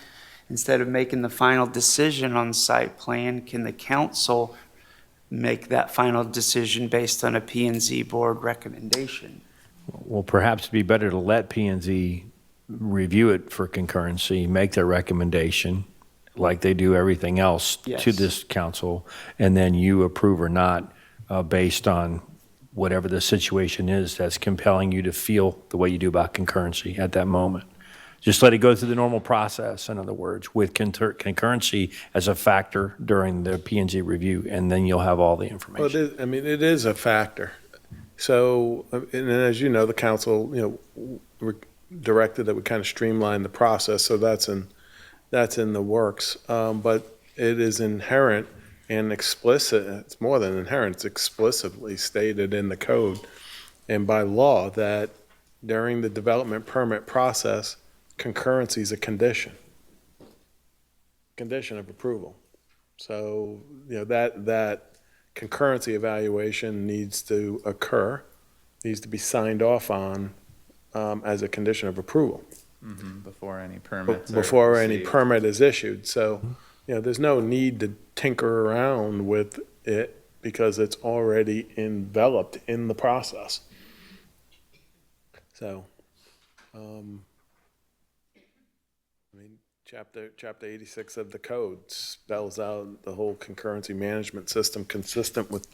instead of making the final decision on site plan, can the council make that final decision based on a P and Z board recommendation? Well, perhaps it'd be better to let P&Z review it for concurrency, make their recommendation, like they do everything else to Yes. this council, and then you approve or not based on whatever the situation is that's compelling you to feel the way you do about concurrency at that moment. Just let it go through the normal process, in other words, with concurrency as a factor during the P&Z review, and then you'll have all the Well, information. it is a factor. So, and as you know, the council, directed that we kind of streamline the process, so that's in the works. But it is inherent and explicit, it's more than inherent, it's explicitly stated in the code and by law that during the development permit process, concurrency is a condition of approval. So, that concurrency evaluation needs to occur, needs to be signed off on as a condition of approval Before any permits are before any received. permit is issued. So, there's no need to tinker around with it because it's already enveloped in the process. So, I mean, chapter 86 of the code spells out the whole concurrency management system consistent with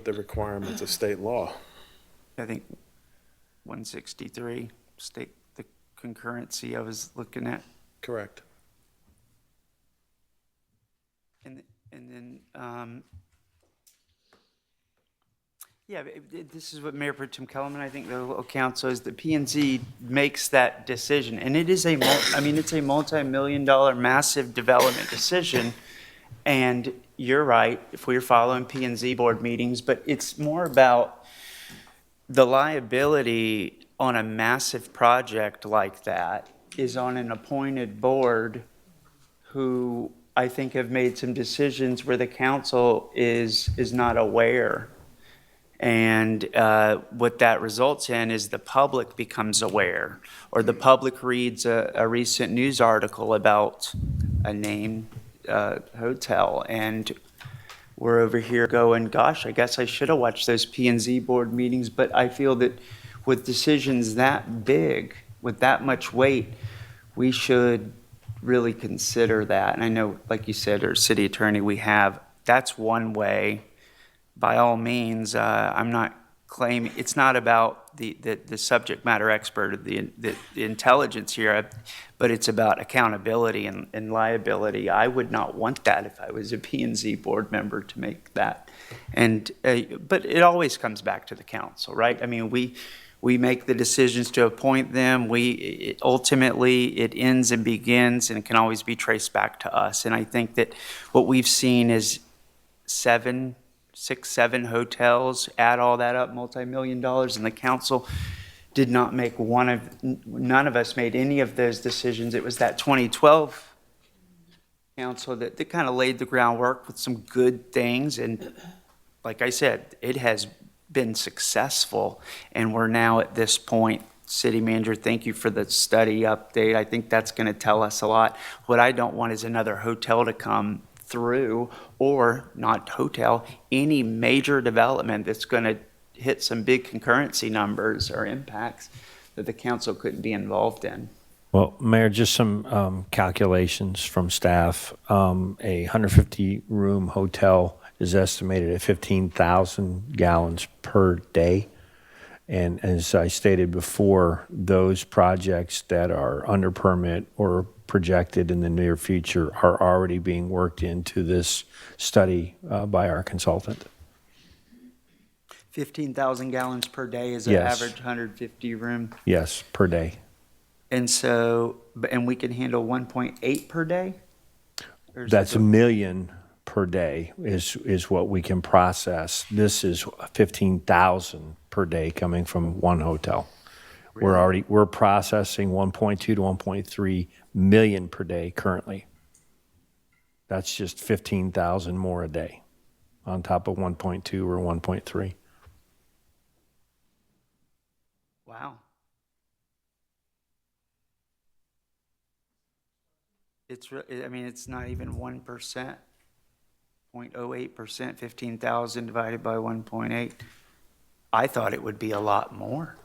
the requirements of state law. I think 163, state the concurrency I was looking at. Correct. And then, yeah, this is what Mayor Pro Tem Kellerman, I think the local council is, the P and Z makes that decision. And it is it's a multi-million-dollar massive development decision. And you're right, if we were following P and Z board meetings, but it's more about the liability on a massive project like that is on an appointed board who I think have made some decisions where the council is not aware. And what that results in is the public becomes aware, or the public reads a recent news article about a named hotel, and we're over here going, gosh, I guess I should have watched those P and Z board meetings. But I feel that with decisions that big, with that much weight, we should really consider that. And I know, like you said, our city attorney, that's one way. By all means, I'm not claiming, it's not about the subject matter expert, or the intelligence here, but it's about accountability and liability. I would not want that if I was a P and Z board member to make that. And, but it always comes back to the council, right? I mean, we make the decisions to appoint them. Ultimately, it ends and begins, and it can always be traced back to us. And I think that what we've seen is 6, 7 hotels, add all that up, multi-million dollars, and the council did not make none of us made any of those decisions. It was that 2012 council that kind of laid the groundwork with some good things. And like I said, it has been successful, and we're now at this point. City manager, thank you for the study update. I think that's going to tell us a lot. What I don't want is another hotel to come through, or not hotel, any major development that's going to hit some big concurrency numbers or impacts that the council couldn't be involved in. Well, Mayor, just some calculations from staff. A 150-room hotel is estimated at 15,000 gallons per day. And as I stated before, those projects that are under permit or projected in the near future are already being worked into this study by our consultant. 15,000 gallons per day is an Yes. average 150 room. Yes, per day. And so, and we can handle 1.8 per day? Or is That's that- a million per day is what we can process. This is 15,000 per day coming from one hotel. We're processing 1.2 to 1.3 million per day currently. That's just 15,000 more a day on top of 1.2 or 1.3. Wow. It's not even 1%, 0.08%, 15,000 divided by 1.8. I thought it would be a lot more.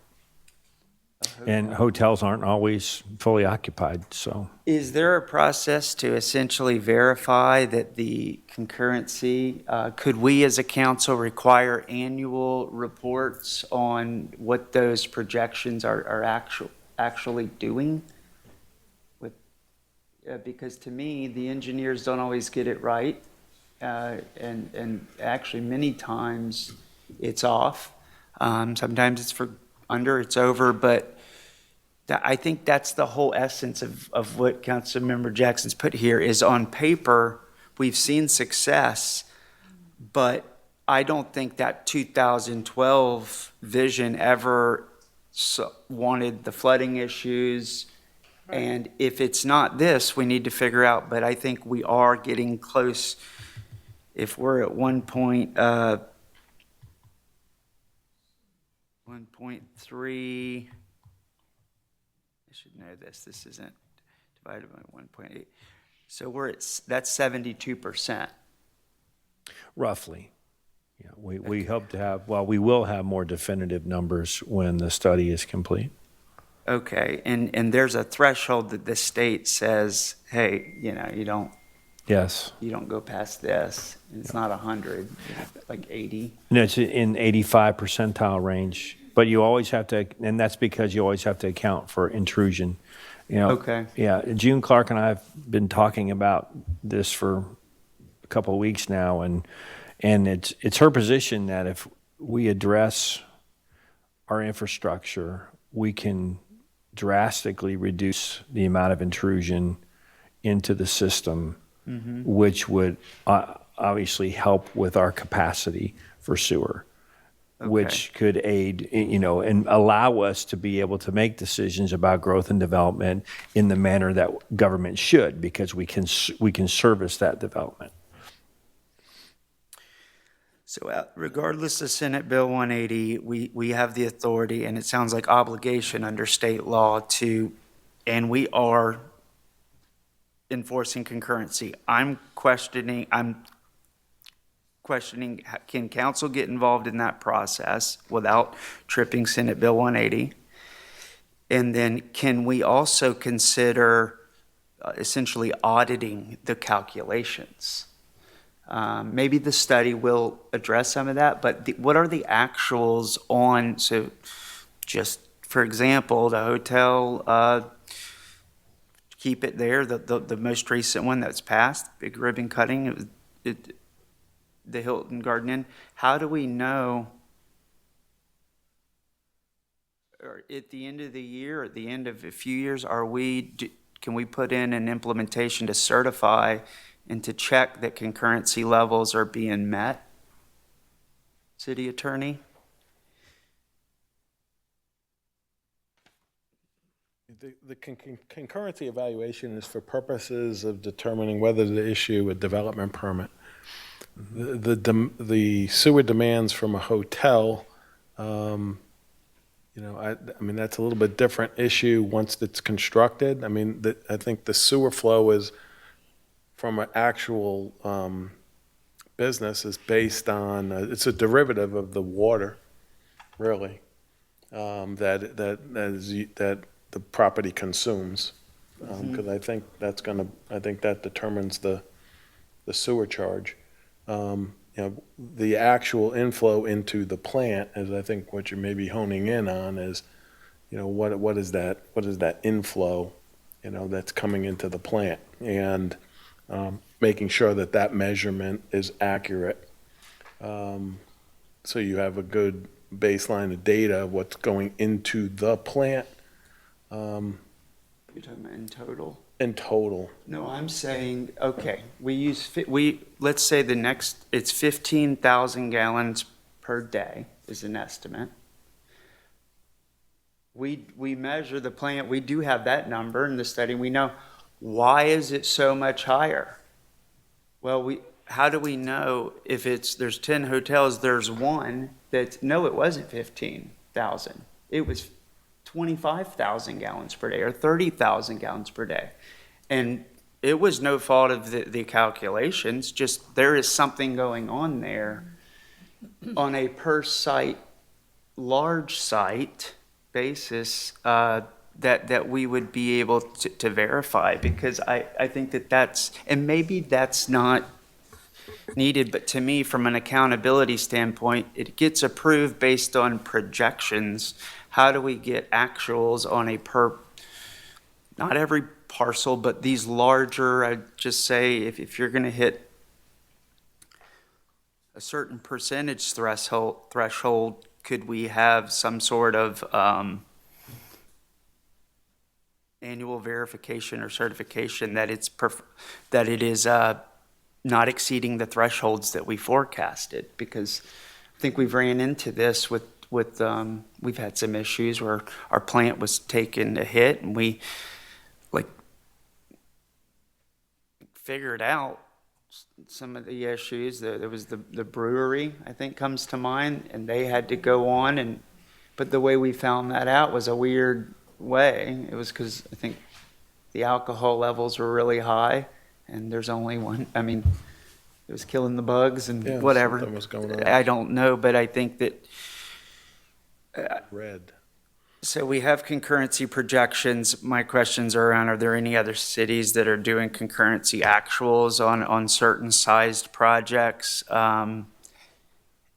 And hotels aren't always fully occupied, so. Is there a process to essentially verify that the concurrency, could we as a council require annual reports on what those projections are actually doing? Because to me, the engineers don't always get it right. And actually many times it's off. Sometimes it's it's over, but I think that's the whole essence of what Councilmember Jackson's put here is on paper, we've seen success, but I don't think that 2012 vision ever wanted the flooding issues. And if it's not this, we need to figure out, but I think we are getting close. If we're at 1.3, I should know this. This isn't divided by 1.8. So that's 72%. Roughly. Yeah, we hope to have, well, we will have more definitive numbers when the study is complete. Okay, and there's a threshold that the state says, hey, you don't Yes. go past this. It's not 100, like 80. And it's in 85 percentile range, but you always have to, and that's because you always have to account for intrusion. Okay. Yeah, June Clark and I have been talking about this for a couple of weeks now, and it's her position that if we address our infrastructure, we can drastically reduce the amount of intrusion into the system, which would obviously help with our capacity for sewer, which could aid, and allow us to be able to make decisions about growth and development in the manner that government should, because we can service that development. So regardless of Senate Bill 180, we have the authority, and it sounds like obligation under state law and we are enforcing concurrency. I'm questioning, can council get involved in that process without tripping Senate Bill 180? And then can we also consider essentially auditing the calculations? Maybe the study will address some of that, but what are the actuals on, so just for example, the hotel, keep it there, the most recent one that's passed, big ribbon cutting, the Hilton Garden Inn. How do we know, or at the end of the year, or at the end of a few years, can we put in an implementation to certify and to check that concurrency levels are being met? City Attorney? The concurrency evaluation is for purposes of determining whether to issue a development permit. The sewer demands from a hotel, I mean, that's a little bit different issue once it's constructed. I mean, I think the sewer flow is from an actual business is based on, it's a derivative of the water, really, that the property consumes. Because I think that determines the sewer charge. The actual inflow into the plant is, I think, what you may be honing in on is, what is that inflow, that's coming into the plant, and making sure that measurement is accurate. So you have a good baseline of data of what's going into the plant. You're talking about in total? In total. No, I'm saying, okay, let's say it's 15,000 gallons per day is an estimate. We measure the plant, we do have that number in the study, we know, why is it so much higher? Well, how do we know if there's 10 hotels, there's one no, it wasn't 15,000. It was 25,000 gallons per day or 30,000 gallons per day. And it was no fault of the calculations, just there is something going on there on a per site, large site basis that we would be able to verify, because I think that's, and maybe that's not needed, but to me, from an accountability standpoint, it gets approved based on projections. How do we get actuals on not every parcel, but these larger, I'd just say, if you're gonna hit a certain percentage threshold, could we have some sort of annual verification or certification that it is not exceeding the thresholds that we forecasted? Because I think we've ran into this with we've had some issues where our plant was taking a hit, and we figured out some of the issues. There was the brewery, I think, comes to mind, and they had to go on, but the way we found that out was a weird way. It was because I think the alcohol levels were really high, and there's only one. I mean, it was killing the bugs Yeah, and whatever. something was going on. I don't know, but I think that, Red. so we have concurrency projections. My questions are around, are there any other cities that are doing concurrency actuals on certain sized projects?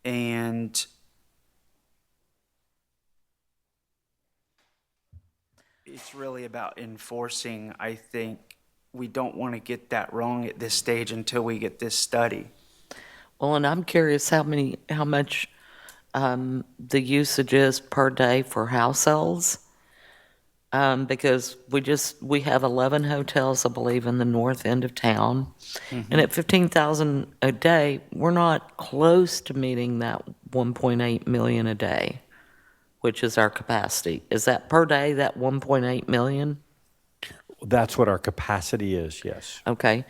And it's really about enforcing. I think we don't want to get that wrong at this stage until we get this study. Well, and I'm curious how much the usage is per day for households. Because we have 11 hotels, I believe, in the north end of town. And at 15,000 a day, we're not close to meeting that 1.8 million a day, which is our capacity. Is that per day, that 1.8 million? That's what our capacity is, yes. Okay,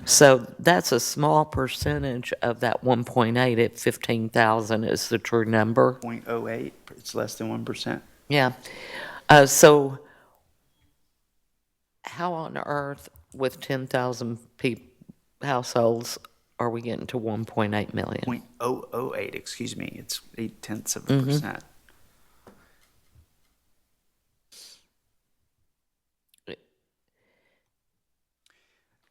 so that's a small percentage of that 1.8 at 15,000 is the true number. 0.08, it's less than 1%. Yeah. So how on earth with 10,000 households are we getting to 1.8 million? 0.008, excuse me, it's 0.8%.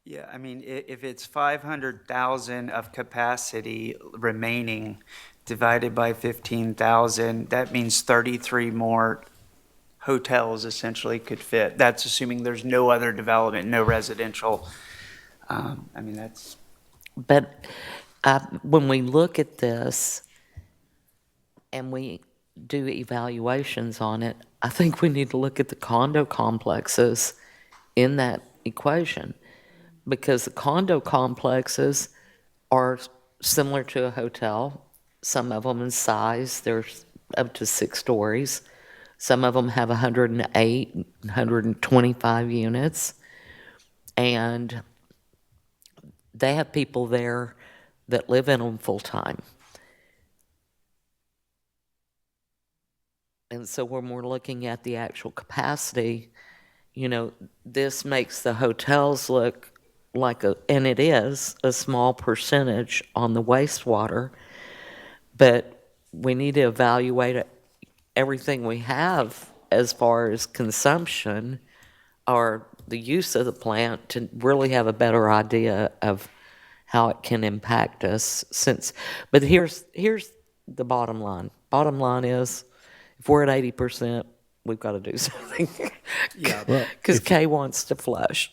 Yeah, I mean, if it's 500,000 of capacity remaining divided by 15,000, that means 33 more hotels essentially could fit. That's assuming there's no other development, no residential. I mean, that's. But when we look at this and we do evaluations on it, I think we need to look at the condo complexes in that equation, because the condo complexes are similar to a hotel. Some of them in size, they're up to 6 stories. Some of them have 108, 125 units. And they have people there that live in them full time. And so when we're looking at the actual capacity, you know, this makes the hotels look like and it is a small percentage on the wastewater, but we need to evaluate everything we have as far as consumption or the use of the plant to really have a better idea of how it can impact us. But here's the bottom line. Bottom line is, if we're at 80%, we've got to do something. Yeah. Because Kay wants to flush.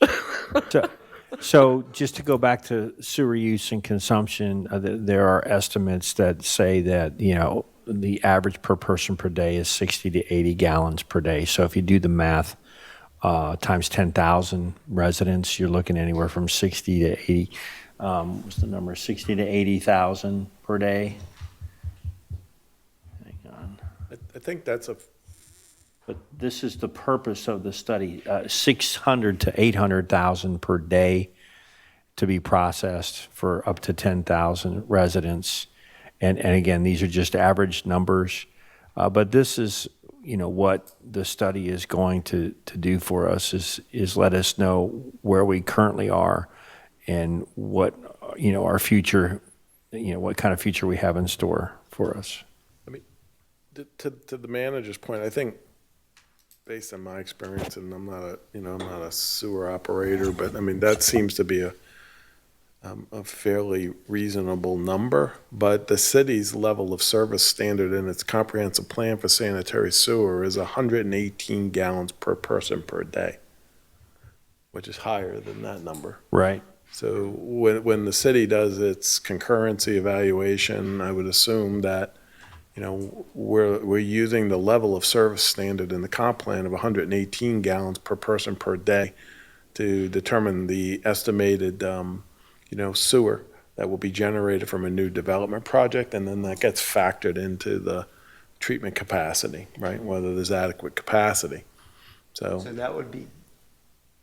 So just to go back to sewer use and consumption, there are estimates that say that, you know, the average per person per day is 60 to 80 gallons per day. So if you do the math times 10,000 residents, you're looking anywhere from 60 to 80. What's the number? 60 to 80,000 per day. Hang on. I think that's But this is the purpose of the study, 600 to 800,000 per day to be processed for up to 10,000 residents. And again, these are just average numbers. But this is, you know, what the study is going to do for us is let us know where we currently are and what, you know, our future, you know, what kind of future we have in store for us. I mean, to the manager's point, I think, based on my experience, and I'm not a sewer operator, but I mean, that seems to be a fairly reasonable number. But the city's level of service standard in its comprehensive plan for sanitary sewer is 118 gallons per person per day, which is higher than that number. Right. So when the city does its concurrency evaluation, I would assume that, you know, we're using the level of service standard in the comp plan of 118 gallons per person per day to determine the estimated, you know, sewer that will be generated from a new development project, and then that gets factored into the treatment capacity, right? Whether there's adequate capacity. So that would be,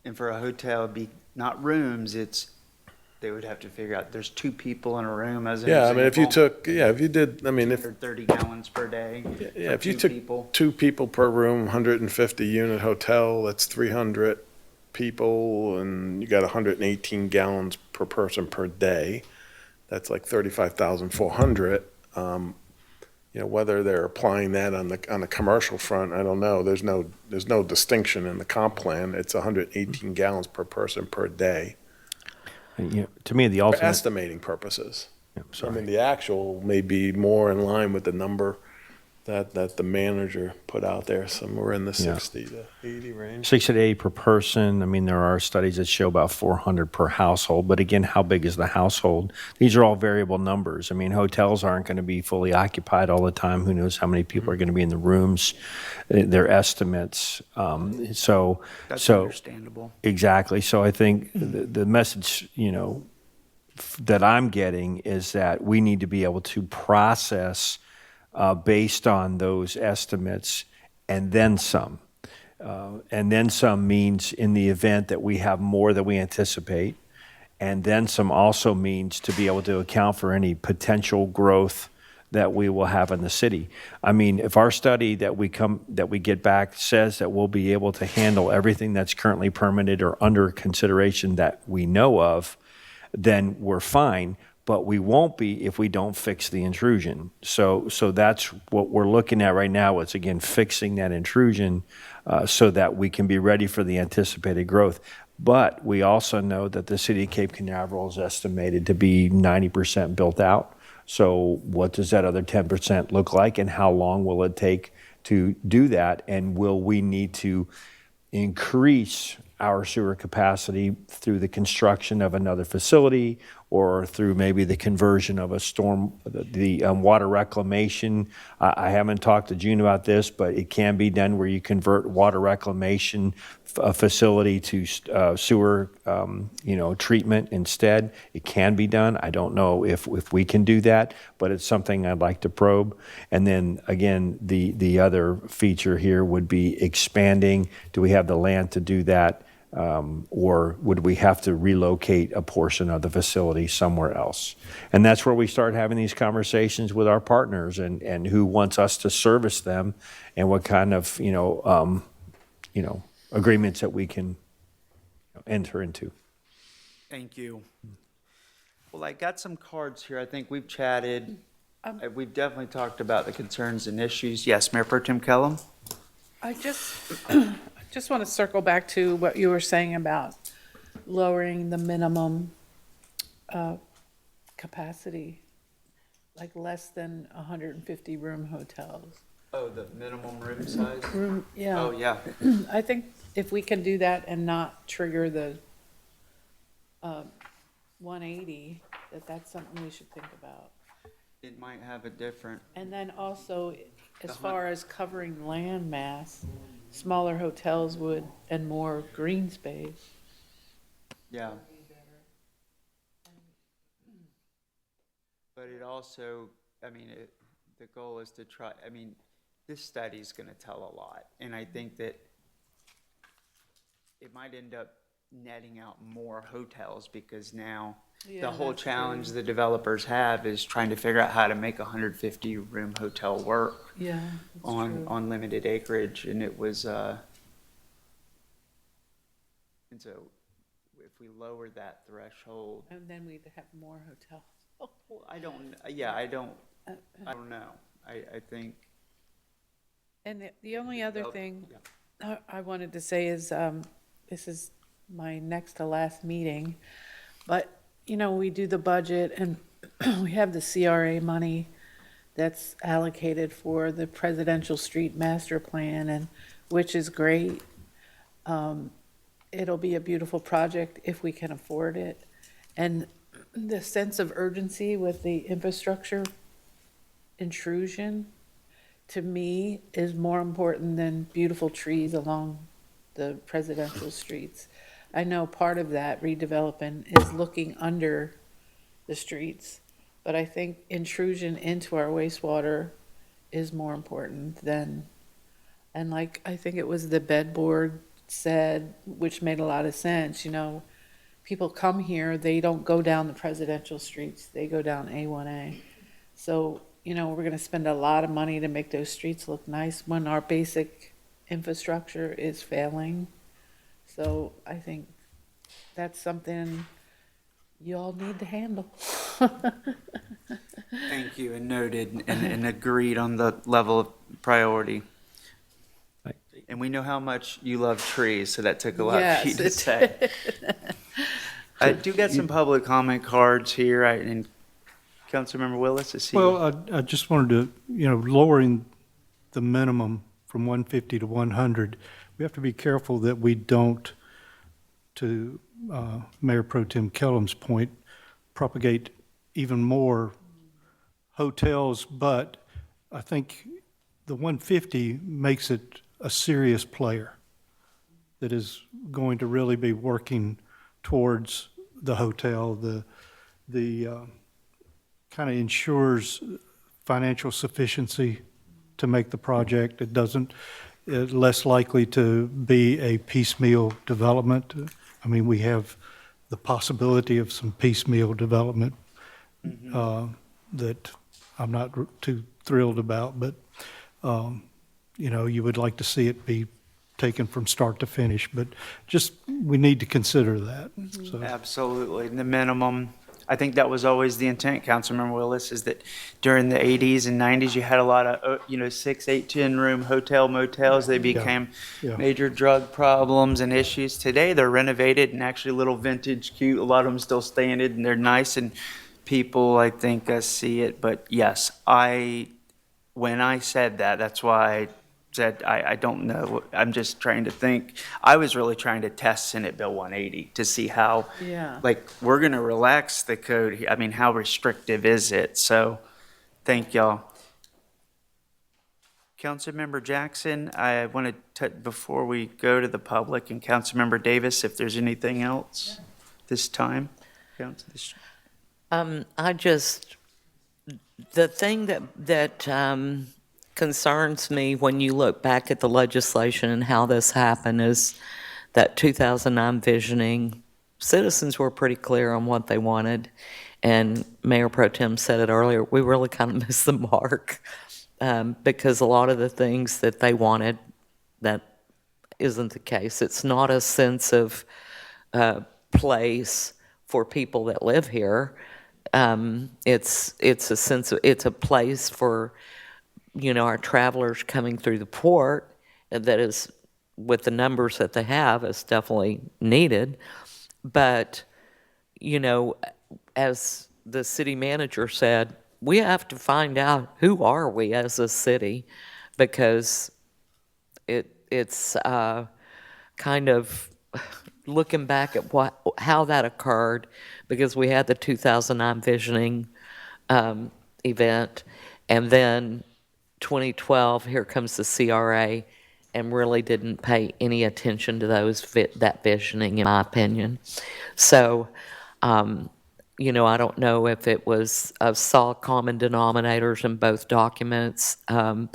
and for a hotel, it'd be not rooms, they would have to figure out, there's 2 people in a room as an example. Yeah, I mean, if you did, I mean, if 30 gallons per day. Yeah, if you 2 took people. 2 people per room, 150 unit hotel, that's 300 people, and you got 118 gallons per person per day. that's like 35,400. Whether they're applying that on the commercial front, I don't know. There's no distinction in the comp plan. It's 118 gallons per person per day To me, the for ultimate. estimating purposes. Yeah, I sorry. mean, the actual may be more in line with the number that the manager put out there, somewhere in the Yeah. 60 to 80 range. 60 to 80 per person. I mean, there are studies that show about 400 per household. But again, how big is the household? These are all variable numbers. I mean, hotels aren't going to be fully occupied all the time. Who knows how many people are going to be in the rooms? They're estimates. That's So understandable. exactly. So I think the message, that I'm getting is that we need to be able to process based on those estimates and then some. And then some means in the event that we have more than we anticipate. And then some also means to be able to account for any potential growth that we will have in the city. I mean, if our study that we get back says that we'll be able to handle everything that's currently permitted or under consideration that we know of, then we're fine. But we won't be if we don't fix the intrusion. So that's what we're looking at right now. It's again fixing that intrusion so that we can be ready for the anticipated growth. But we also know that the city of Cape Canaveral is estimated to be 90% built out. So what does that other 10% look like, and how long will it take to do that? And will we need to increase our sewer capacity through the construction of another facility, or through maybe the conversion of the water reclamation? I haven't talked to June about this, but it can be done where you convert water reclamation facility to sewer, treatment instead. It can be done. I don't know if we can do that, but it's something I'd like to probe. And then again, the other feature here would be expanding. Do we have the land to do that? Or would we have to relocate a portion of the facility somewhere else? And that's where we start having these conversations with our partners and who wants us to service them, and what kind of agreements that we can enter into. Thank you. Well, I got some cards here. I think we've chatted. We've definitely talked about the concerns and issues. Yes, Mayor Pro Tem Kellum? I just want to circle back to what you were saying about lowering the minimum capacity, like less than 150 room hotels. Oh, the minimum room size? Yeah. Oh, yeah. I think if we can do that and not trigger the 180, that's something we should think about. It might have a different, And then also, as far as covering land mass, smaller hotels would, and more green space. yeah. But it also, the goal is to try, this study's gonna tell a lot. And I think that it might end up netting out more hotels, because now Yeah, the whole that's challenge true. the developers have is trying to figure out how to make a 150 room hotel work Yeah, that's true. on limited acreage. And it was, and so if we lower that threshold, And then we'd have more hotels. well, I don't know. I think, And the only other Oh, thing I wanted to say is, this is my next to last meeting, but, we do the budget and we have the CRA money that's allocated for the Presidential Street Master Plan, and, which is great. It'll be a beautiful project if we can afford it. And the sense of urgency with the infrastructure intrusion, to me, is more important than beautiful trees along the presidential streets. I know part of that redevelopment is looking under the streets, but I think intrusion into our wastewater is more important than, and like, I think it was the bed board said, which made a lot of sense, people come here, they don't go down the presidential streets, they go down A1A. So, we're gonna spend a lot of money to make those streets look nice when our basic infrastructure is failing. So I think that's something you all need to handle. Thank you, and noted, and agreed on the level of priority. Right. And we know how much you love trees, so that took a lot for you Yes, to it say. I do get some public comment cards here, and Councilmember Willis, is he? Well, I just wanted to, lowering the minimum from 150 to 100, we have to be careful that we don't, to Mayor Pro Tem Kellum's point, propagate even more hotels, but I think the 150 makes it a serious player that is going to really be working towards the hotel. The kind of ensures financial sufficiency to make the project. It doesn't, less likely to be a piecemeal development. I mean, we have the possibility of some piecemeal development that I'm not too thrilled about, but, you would like to see it be taken from start to finish, but just, we need to consider that. So, Absolutely. The minimum, I think that was always the intent, Councilmember Willis, is that during the 80s and 90s, you had a lot of, 6, 8, 10 room hotel motels. They became yeah. major drug problems and issues. Today, they're renovated and actually little vintage, cute. A lot of them still standing and they're nice, and people, I think, see it. But yes, when I said that, that's why I said, I don't know. I'm just trying to think. I was really trying to test Senate Bill 180 to see how, Yeah. we're going to relax the code here. I mean, how restrictive is it? So thank y'all. Councilmember Jackson, I want to, before we go to the public, and Councilmember Davis, if there's anything else this time. The thing that concerns me when you look back at the legislation and how this happened is that 2009 visioning, citizens were pretty clear on what they wanted, and Mayor Pro Tem said it earlier, we really kind of missed the mark because a lot of the things that they wanted, that isn't the case. It's not a sense of place for people that live here. It's a sense of, it's a place for, our travelers coming through the port that is, with the numbers that they have, is definitely needed. But, as the city manager said, we have to find out who are we as a city, because it's kind of looking back at how that occurred, because we had the 2009 visioning event, and then 2012, here comes the CRA, and really didn't pay any attention to that visioning, in my opinion. So, I don't know if it was, saw common denominators in both documents, and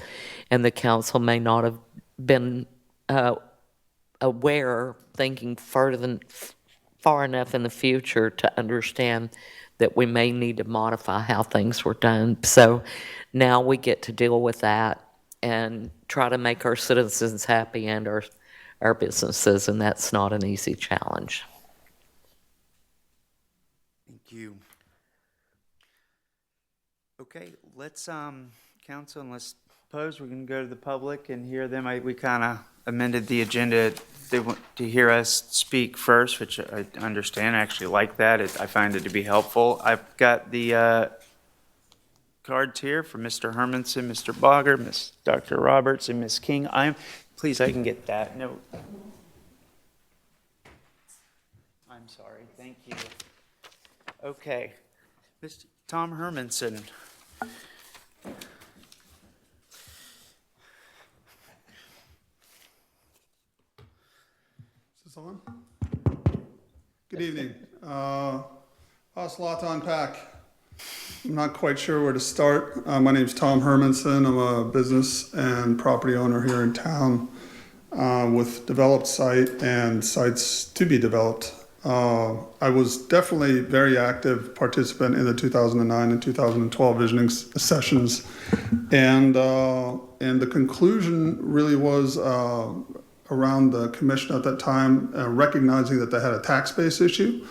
the council may not have been aware, thinking far enough in the future to understand that we may need to modify how things were done. So now we get to deal with that and try to make our citizens happy and our businesses, and that's not an easy challenge. Thank you. Okay, let's, council, and let's suppose we're going to go to the public and hear them. We kind of amended the agenda. They want to hear us speak first, which I understand. I actually like that. I find it to be helpful. I've got the cards here for Mr. Hermanson, Mr. Bogger, Ms. Dr. Roberts, and Ms. King. Please, I can get that. No. I'm sorry. Thank you. Okay. Mr. Tom Hermanson. Is this on? Good evening. Lots a lot to unpack. I'm not quite sure where to start. My name's Tom Hermanson. I'm a business and property owner here in town with developed site and sites to be developed. I was definitely very active participant in the 2009 and 2012 visioning sessions, and the conclusion really was around the commission at that time recognizing that they had a tax base issue,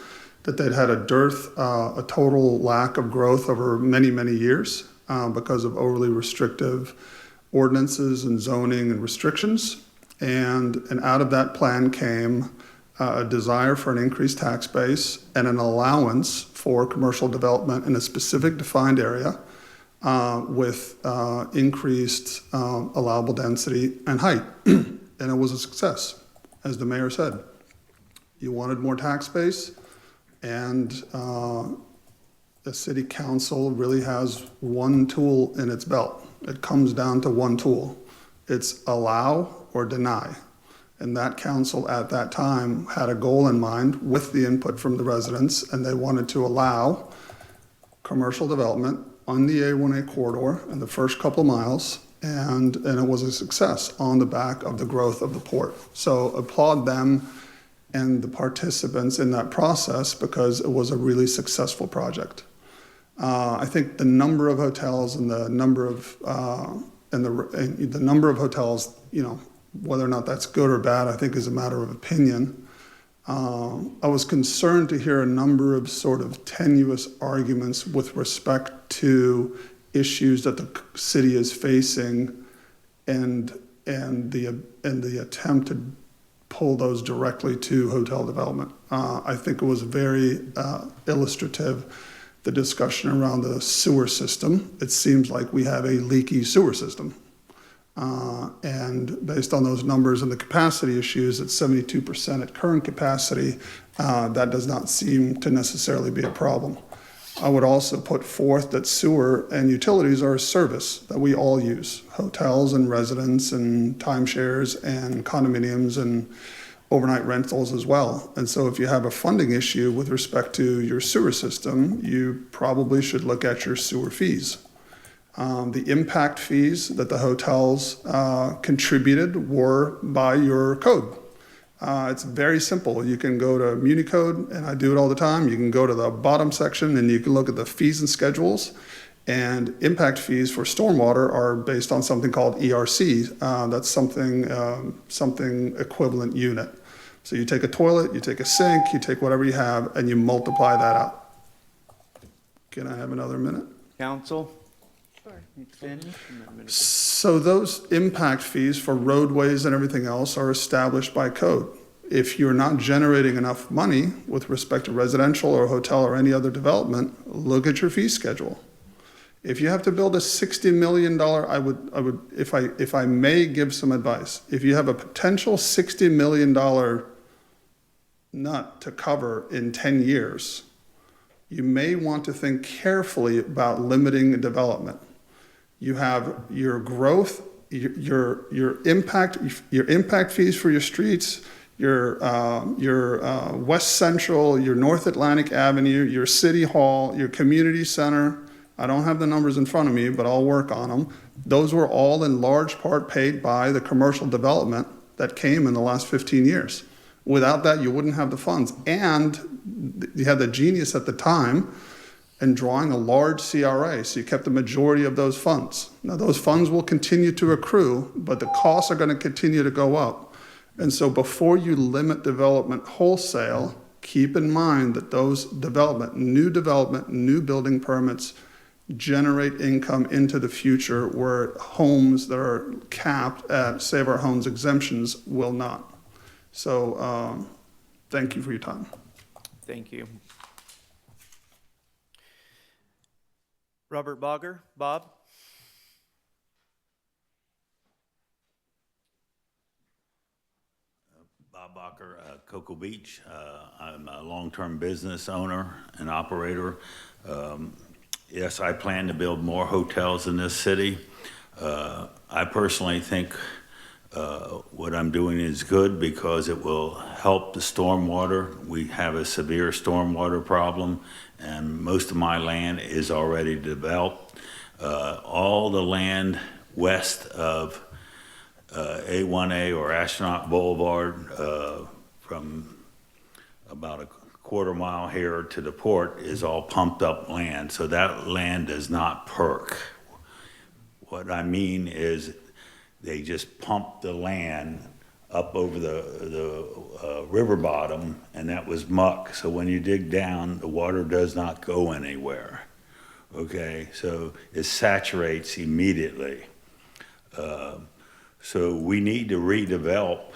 that they'd had a dearth, a total lack of growth over many, many years because of overly restrictive ordinances and zoning and restrictions. And out of that plan came a desire for an increased tax base and an allowance for commercial development in a specific defined area with increased allowable density and height. And it was a success, as the mayor said. You wanted more tax base, and the city council really has one tool in its belt. It comes down to one tool. It's allow or deny. And that council at that time had a goal in mind with the input from the residents, and they wanted to allow commercial development on the A1A corridor in the first couple of miles, and it was a success on the back of the growth of the port. So applaud them and the participants in that process because it was a really successful project. I think the number of hotels and the number of the number of hotels, you know, whether or not that's good or bad, I think is a matter of opinion. I was concerned to hear a number of sort of tenuous arguments with respect to issues that the city is facing and the attempt to pull those directly to hotel development. I think it was very illustrative, the discussion around the sewer system. It seems like we have a leaky sewer system. And based on those numbers and the capacity issues at 72% at current capacity, that does not seem to necessarily be a problem. I would also put forth that sewer and utilities are a service that we all use. Hotels and residents and timeshares and condominiums and overnight rentals as well. And so if you have a funding issue with respect to your sewer system, you probably should look at your sewer fees. The impact fees that the hotels contributed were by your code. It's very simple. You can go to MuniCode, and I do it all the time. You can go to the bottom section and you can look at the fees and schedules. And impact fees for stormwater are based on something called ERC. That's something equivalent unit. So you take a toilet, you take a sink, you take whatever you have, and you multiply that out. Can I have another minute? Council? So those impact fees for roadways and everything else are established by code. If you're not generating enough money with respect to residential or hotel or any other development, look at your fee schedule. If you have to build a $60 million, I would, if I may give some advice, if you have a potential $60 million nut to cover in 10 years, you may want to think carefully about limiting development. You have your growth, your impact fees for your streets, your West Central, your North Atlantic Avenue, your City Hall, your community center. I don't have the numbers in front of me, but I'll work on them. Those were all in large part paid by the commercial development that came in the last 15 years. Without that, you wouldn't have the funds. And you had the genius at the time in drawing a large CRA, so you kept the majority of those funds. Now, those funds will continue to accrue, but the costs are going to continue to go up. And so before you limit development wholesale, keep in mind that those new building permits generate income into the future where homes that are capped at Save Our Homes exemptions will not. So thank you for your time. Thank you. Robert Bogger, Bob? Bob Bacher, Cocoa Beach. I'm a long-term business owner and operator. Yes, I plan to build more hotels in this city. I personally think what I'm doing is good because it will help the stormwater. We have a severe stormwater problem, and most of my land is already developed. All the land west of A1A or Astronaut Boulevard, from about a quarter mile here to the port, is all pumped up land. So that land does not perk. What I mean is they just pump the land up over the river bottom, and that was muck. So when you dig down, the water does not go anywhere. Okay, so it saturates immediately. So we need to redevelop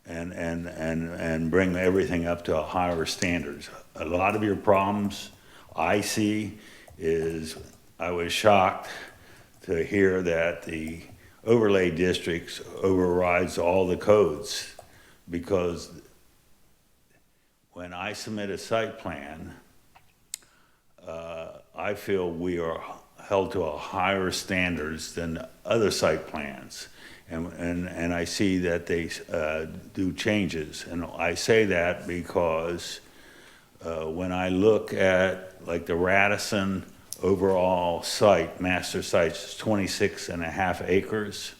and bring everything up to a higher standards. A lot of your problems I see is, I was shocked to hear that the overlay districts overrides all the codes, because when I submit a site plan, I feel we are held to a higher standards than other site plans. And I see that they do changes. And I say that because when I look at like the Radisson overall site, master site, is 26.5 acres.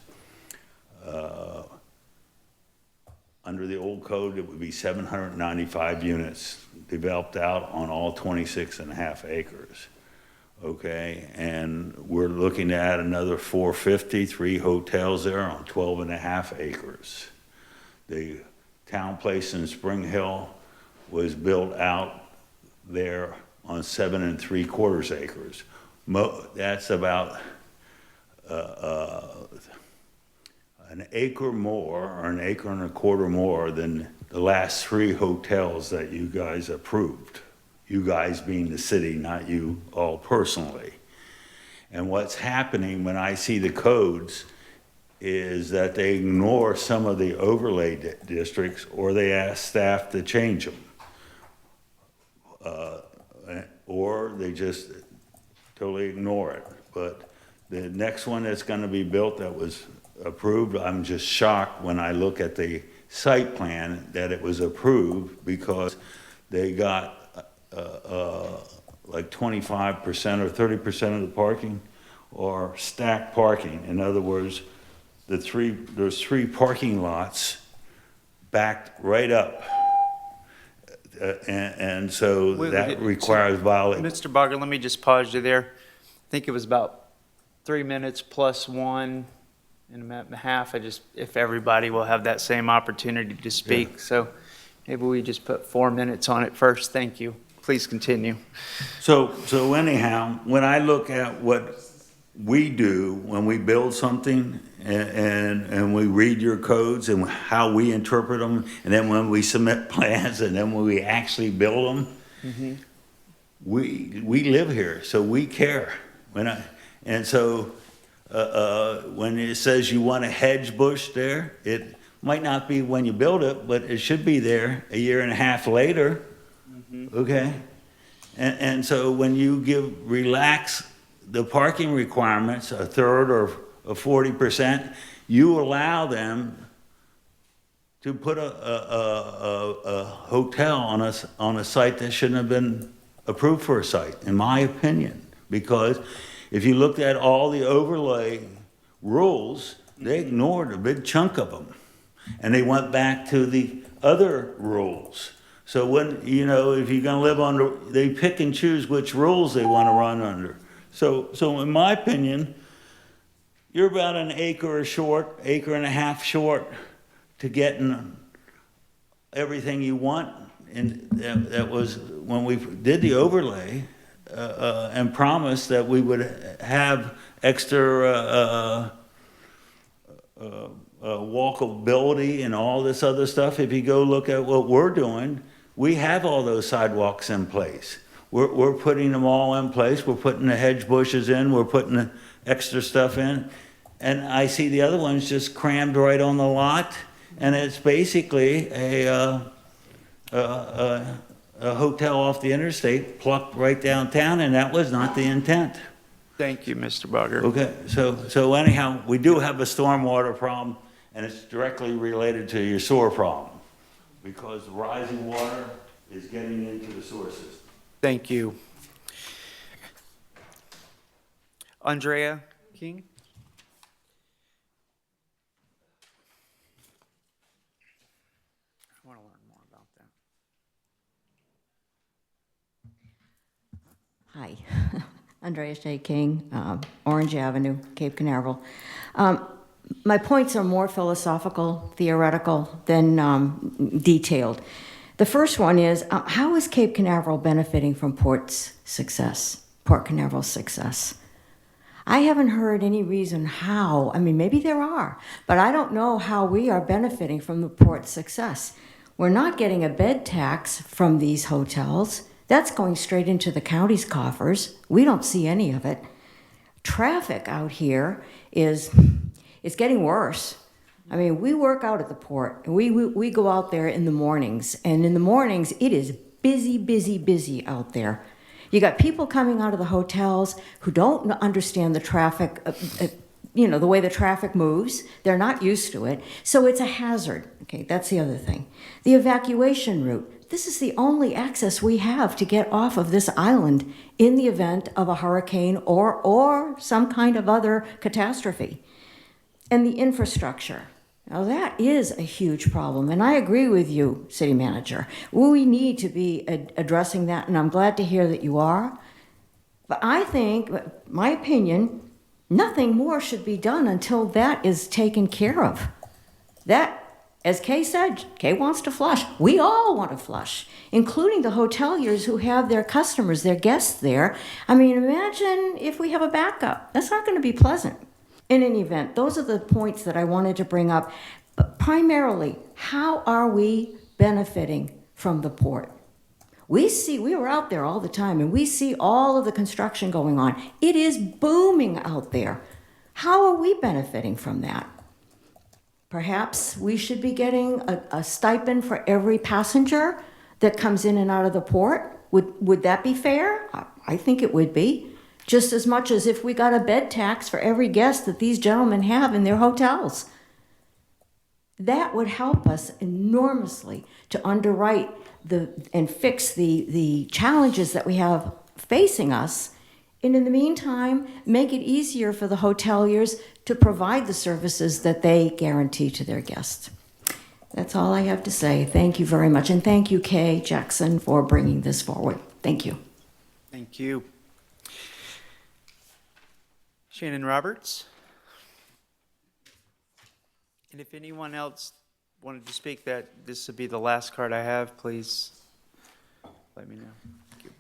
Under the old code, it would be 795 units developed out on all 26.5 acres. Okay, and we're looking at another 450, 3 hotels there on 12.5 acres. The town place in Spring Hill was built out there on 7 3/4 acres. That's about an acre more, or an acre and a quarter more than the last 3 hotels that you guys approved. You guys being the city, not you all personally. And what's happening when I see the codes is that they ignore some of the overlay districts, or they ask staff to change them. Or they just totally ignore it. But the next one that's gonna be built that was approved, I'm just shocked when I look at the site plan that it was approved, because they got like 25% or 30% of the parking or stacked parking. In other words, there's 3 parking lots backed right up. And so that requires violation. Mr. Bogger, let me just pause you there. I think it was about 3 minutes plus 1 and a minute and a half. If everybody will have that same opportunity to speak. Yeah. So maybe we just put 4 minutes on it first. Thank you. Please continue. So anyhow, when I look at what we do when we build something, and we read your codes and how we interpret them, and then when we submit plans, and then when we actually build them, we live here, so we care. When it says you want a hedge bush there, it might not be when you build it, but it should be there a year and a half later. Okay? And so when you relax the parking requirements, a third or a 40%, you allow them to put a hotel on a site that shouldn't have been approved for a site, in my opinion. Because if you looked at all the overlay rules, they ignored a big chunk of them. And they went back to the other rules. So when, if you're gonna live under, they pick and choose which rules they wanna run under. So in my opinion, you're about an acre and a half short to getting everything you want. And that was when we did the overlay, and promised that we would have extra walkability and all this other stuff. If you go look at what we're doing, we have all those sidewalks in place. We're putting them all in place. We're putting the hedge bushes in. We're putting the extra stuff in. And I see the other ones just crammed right on the lot. And it's basically a hotel off the interstate plucked right downtown, and that was not the intent. Thank you, Mr. Bogger. Okay, so anyhow, we do have a stormwater problem, and it's directly related to your sewer problem, because rising water is getting into the sewer system. Thank you. Andrea King? I want to learn more about that. Hi, Andrea Shea King, Orange Avenue, Cape Canaveral. My points are more philosophical, theoretical than detailed. The first one is, how is Cape Canaveral benefiting from Port Canaveral's success? I haven't heard any reason how. I mean, maybe there are, but I don't know how we are benefiting from the port's success. We're not getting a bed tax from these hotels. That's going straight into the county's coffers. We don't see any of it. Traffic out here is getting worse. I mean, we work out at the port, and we go out there in the mornings, and in the mornings, it is busy, busy, busy out there. You got people coming out of the hotels who don't understand the traffic, the way the traffic moves. They're not used to it, so it's a hazard. Okay, that's the other thing. The evacuation route. This is the only access we have to get off of this island in the event of a hurricane or some kind of other catastrophe. And the infrastructure. Now that is a huge problem, and I agree with you, City Manager. We need to be addressing that, and I'm glad to hear that you are. But I think, my opinion, nothing more should be done until that is taken care of. That, as Kay said, Kay wants to flush. We all want to flush, including the hoteliers who have their customers, their guests there. I mean, imagine if we have a backup. That's not going to be pleasant. In any event, those are the points that I wanted to bring up. But primarily, how are we benefiting from the port? We were out there all the time, and we see all of the construction going on. It is booming out there. How are we benefiting from that? Perhaps we should be getting a stipend for every passenger that comes in and out of the port. Would that be fair? I think it would be. Just as much as if we got a bed tax for every guest that these gentlemen have in their hotels. That would help us enormously to underwrite and fix the challenges that we have facing us, and in the meantime, make it easier for the hoteliers to provide the services that they guarantee to their guests. That's all I have to say. Thank you very much, and thank you, Kay Jackson, for bringing this forward. Thank you. Thank you. Shannon Roberts. And if anyone else wanted to speak, that this would be the last card I have, please let me know. Thank you.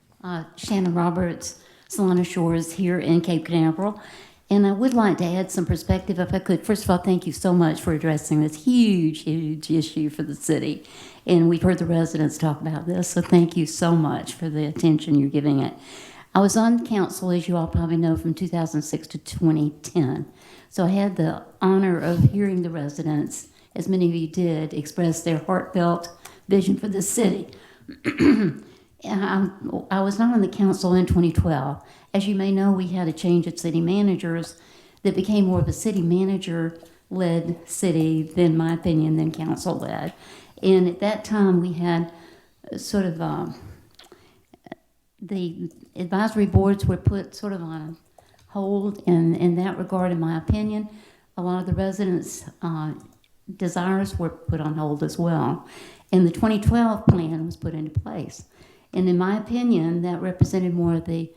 Shannon Roberts, Solana Shores here in Cape Canaveral. And I would like to add some perspective if I could. First of all, thank you so much for addressing this huge, huge issue for the city. And we've heard the residents talk about this, so thank you so much for the attention you're giving it. I was on council, as you all probably know, from 2006 to 2010. So I had the honor of hearing the residents, as many of you did, express their heartfelt vision for the city. I was not on the council in 2012. As you may know, we had a change of city managers that became more of a city manager-led city, than my opinion, than council-led. And at that time, we had sort of the advisory boards were put sort of on hold in that regard, in my opinion. A lot of the residents' desires were put on hold as well. And the 2012 plan was put into place. And in my opinion, that represented more of the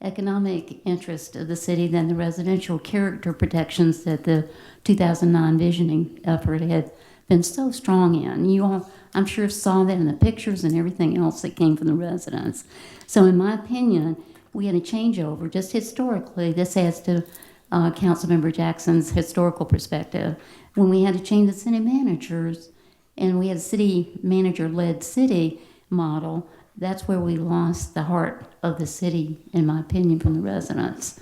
economic interest of the city than the residential character protections that the 2009 visioning effort had been so strong in. You all, I'm sure, saw that in the pictures and everything else that came from the residents. So in my opinion, we had a changeover. Just historically, this adds to Councilmember Jackson's historical perspective. When we had to change the city managers and we had a city manager-led city model, that's where we lost the heart of the city, in my opinion, from the residents.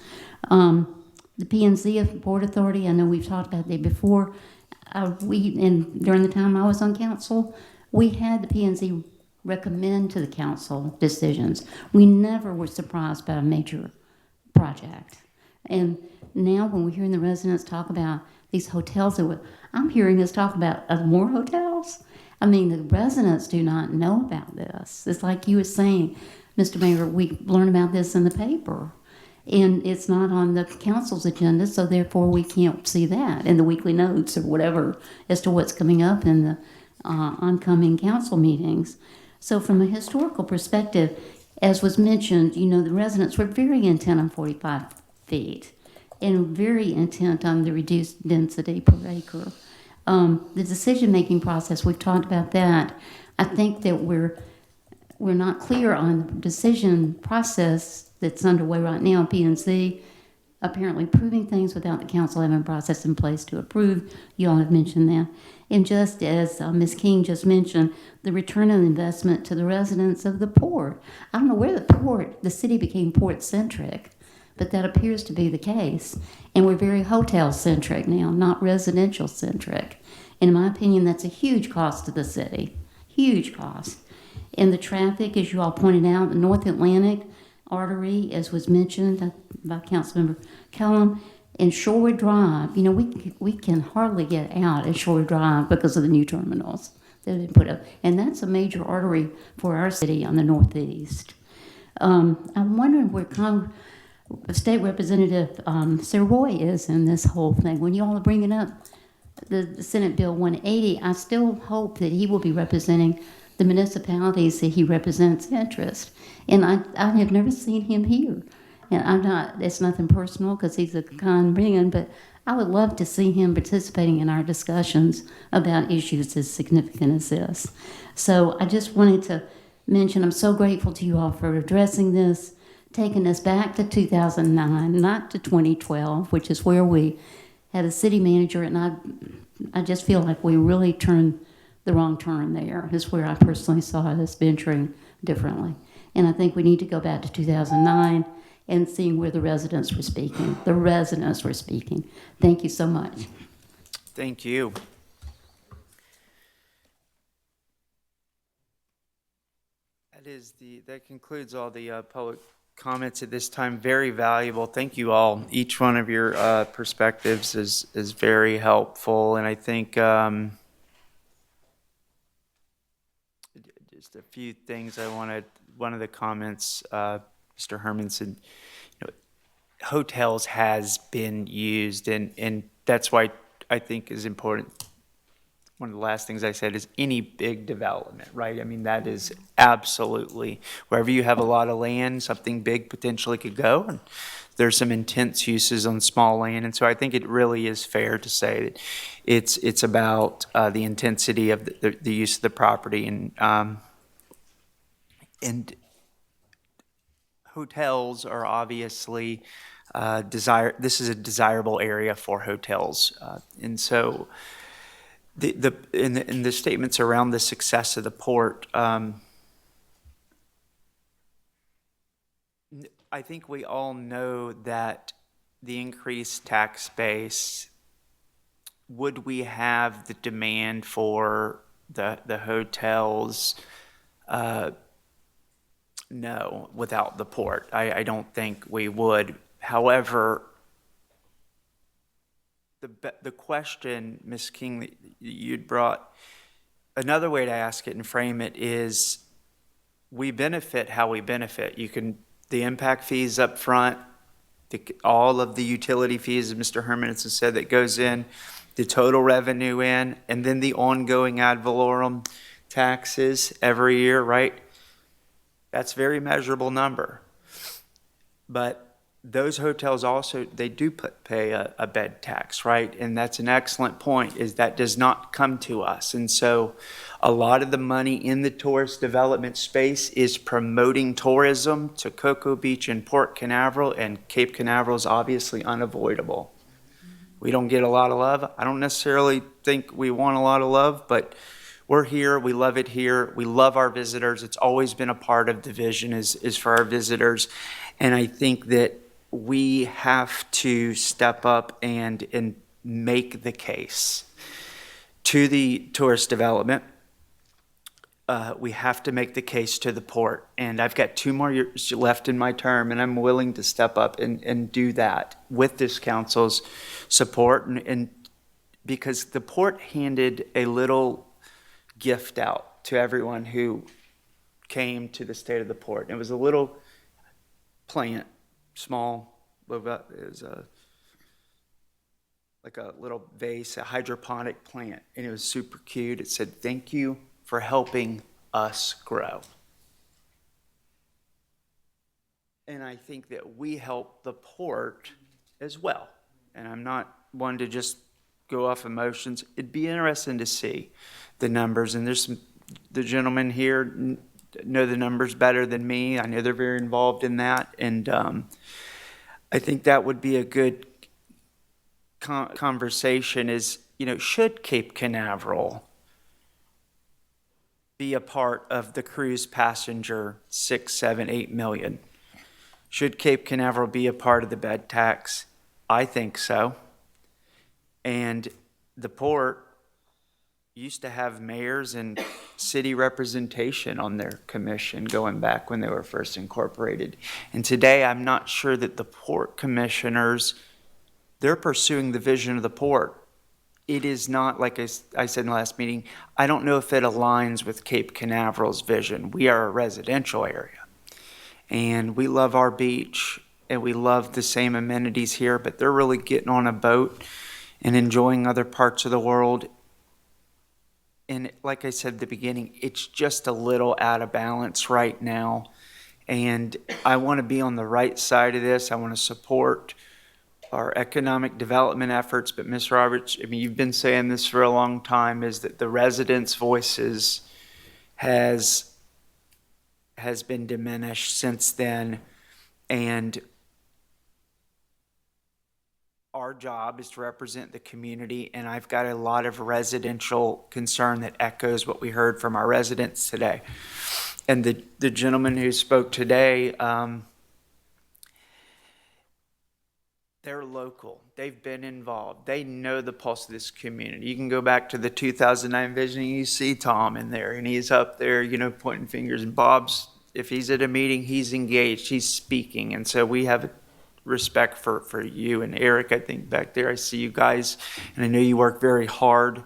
The P&Z Port Authority, I know we've talked about that before. During the time I was on council, we had the P&Z recommend to the council decisions. We never were surprised by a major project. And now when we're hearing the residents talk about these hotels, I'm hearing us talk about more hotels. I mean, the residents do not know about this. It's like you were saying, Mr. Mayor, we learn about this in the paper. And it's not on the council's agenda, so therefore we can't see that in the weekly notes or whatever as to what's coming up in the oncoming council meetings. So from a historical perspective, as was mentioned, the residents were very intent on 45 feet. and very intent on the reduced density per acre. The decision-making process, we've talked about that. I think that we're not clear on the decision process that's underway right now. P&Z apparently approving things without the council having a process in place to approve. You all have mentioned that. And just as Ms. King just mentioned, the return on investment to the residents of the port. I don't know where the city became port-centric, but that appears to be the case. And we're very hotel-centric now, not residential-centric. In my opinion, that's a huge cost to the city, huge cost. And the traffic, as you all pointed out, the North Atlantic artery, as was mentioned by Councilmember Kellum, and Shorewood Drive, you know, we can hardly get out at Shorewood Drive because of the new terminals that have been put up. And that's a major artery for our city on the northeast. I'm wondering where State Representative Sir Roy is in this whole thing. When you all are bringing up the Senate Bill 180, I still hope that he will be representing the municipalities that he represents interest. And I have never seen him here. And it's nothing personal because he's a kind man, but I would love to see him participating in our discussions about issues as significant as this. So I just wanted to mention, I'm so grateful to you all for addressing this, taking us back to 2009, not to 2012, which is where we had a city manager, and I just feel like we really turned the wrong turn there, is where I personally saw us venturing differently. And I think we need to go back to 2009 and seeing where the residents were speaking. The residents were speaking. Thank you so much. Thank you. That concludes all the public comments at this time. Very valuable. Thank you all. Each one of your perspectives is very helpful, and I think just a few things I wanted. One of the comments, Mr. Herman said, you know, hotels has been used, and that's why I think is important. One of the last things I said is any big development, right? I mean, that is absolutely, wherever you have a lot of land, something big potentially could go, and there's some intense uses on small land. And so I think it really is fair to say that it's about the intensity of the use of the property, and hotels are obviously this is a desirable area for hotels, and so in the statements around the success of the port, I think we all know that the increased tax base, would we have the demand for the hotels? No, without the port. I don't think we would. However, the question, Ms. King, that you'd brought, another way to ask it and frame it is, we benefit how we benefit. The impact fees up front, all of the utility fees, as Mr. Hermanson said, that goes in, the total revenue in, and then the ongoing ad valorem taxes every year, right? That's a very measurable number. But those hotels also, they do pay a bed tax, right? And that's an excellent point, is that does not come to us. And so a lot of the money in the tourist development space is promoting tourism to Cocoa Beach and Port Canaveral, and Cape Canaveral is obviously unavoidable. We don't get a lot of love. I don't necessarily think we want a lot of love, but we're here. We love it here. We love our visitors. It's always been a part of the vision is for our visitors. And I think that we have to step up and make the case to the tourist development. We have to make the case to the port. And I've got 2 more years left in my term, and I'm willing to step up and do that with this council's support. And because the port handed a little gift out to everyone who came to the State of the Port. It was a little plant, small, it was like a little vase, a hydroponic plant, and it was super cute. It said, "Thank you for helping us grow." And I think that we help the port as well. And I'm not one to just go off emotions. It'd be interesting to see the numbers. And the gentlemen here know the numbers better than me. I know they're very involved in that. And I think that would be a good conversation is, should Cape Canaveral be a part of the cruise passenger 6, 7, 8 million? Should Cape Canaveral be a part of the bed tax? I think so. And the port used to have mayors and city representation on their commission going back when they were first incorporated. And today, I'm not sure that the port commissioners, they're pursuing the vision of the port. It is not, like I said in the last meeting, I don't know if it aligns with Cape Canaveral's vision. We are a residential area, and we love our beach, and we love the same amenities here, but they're really getting on a boat and enjoying other parts of the world. And like I said at the beginning, it's just a little out of balance right now. And I want to be on the right side of this. I want to support our economic development efforts. But Ms. Roberts, I mean, you've been saying this for a long time, is that the residents' voices has been diminished since then. And our job is to represent the community, and I've got a lot of residential concern that echoes what we heard from our residents today. And the gentleman who spoke today, they're local. They've been involved. They know the pulse of this community. You can go back to the 2009 vision, and you see Tom in there, and he's up there, pointing fingers. And Bob's, if he's at a meeting, he's engaged, he's speaking. And so we have respect for you and Eric. I think back there I see you guys, and I know you work very hard.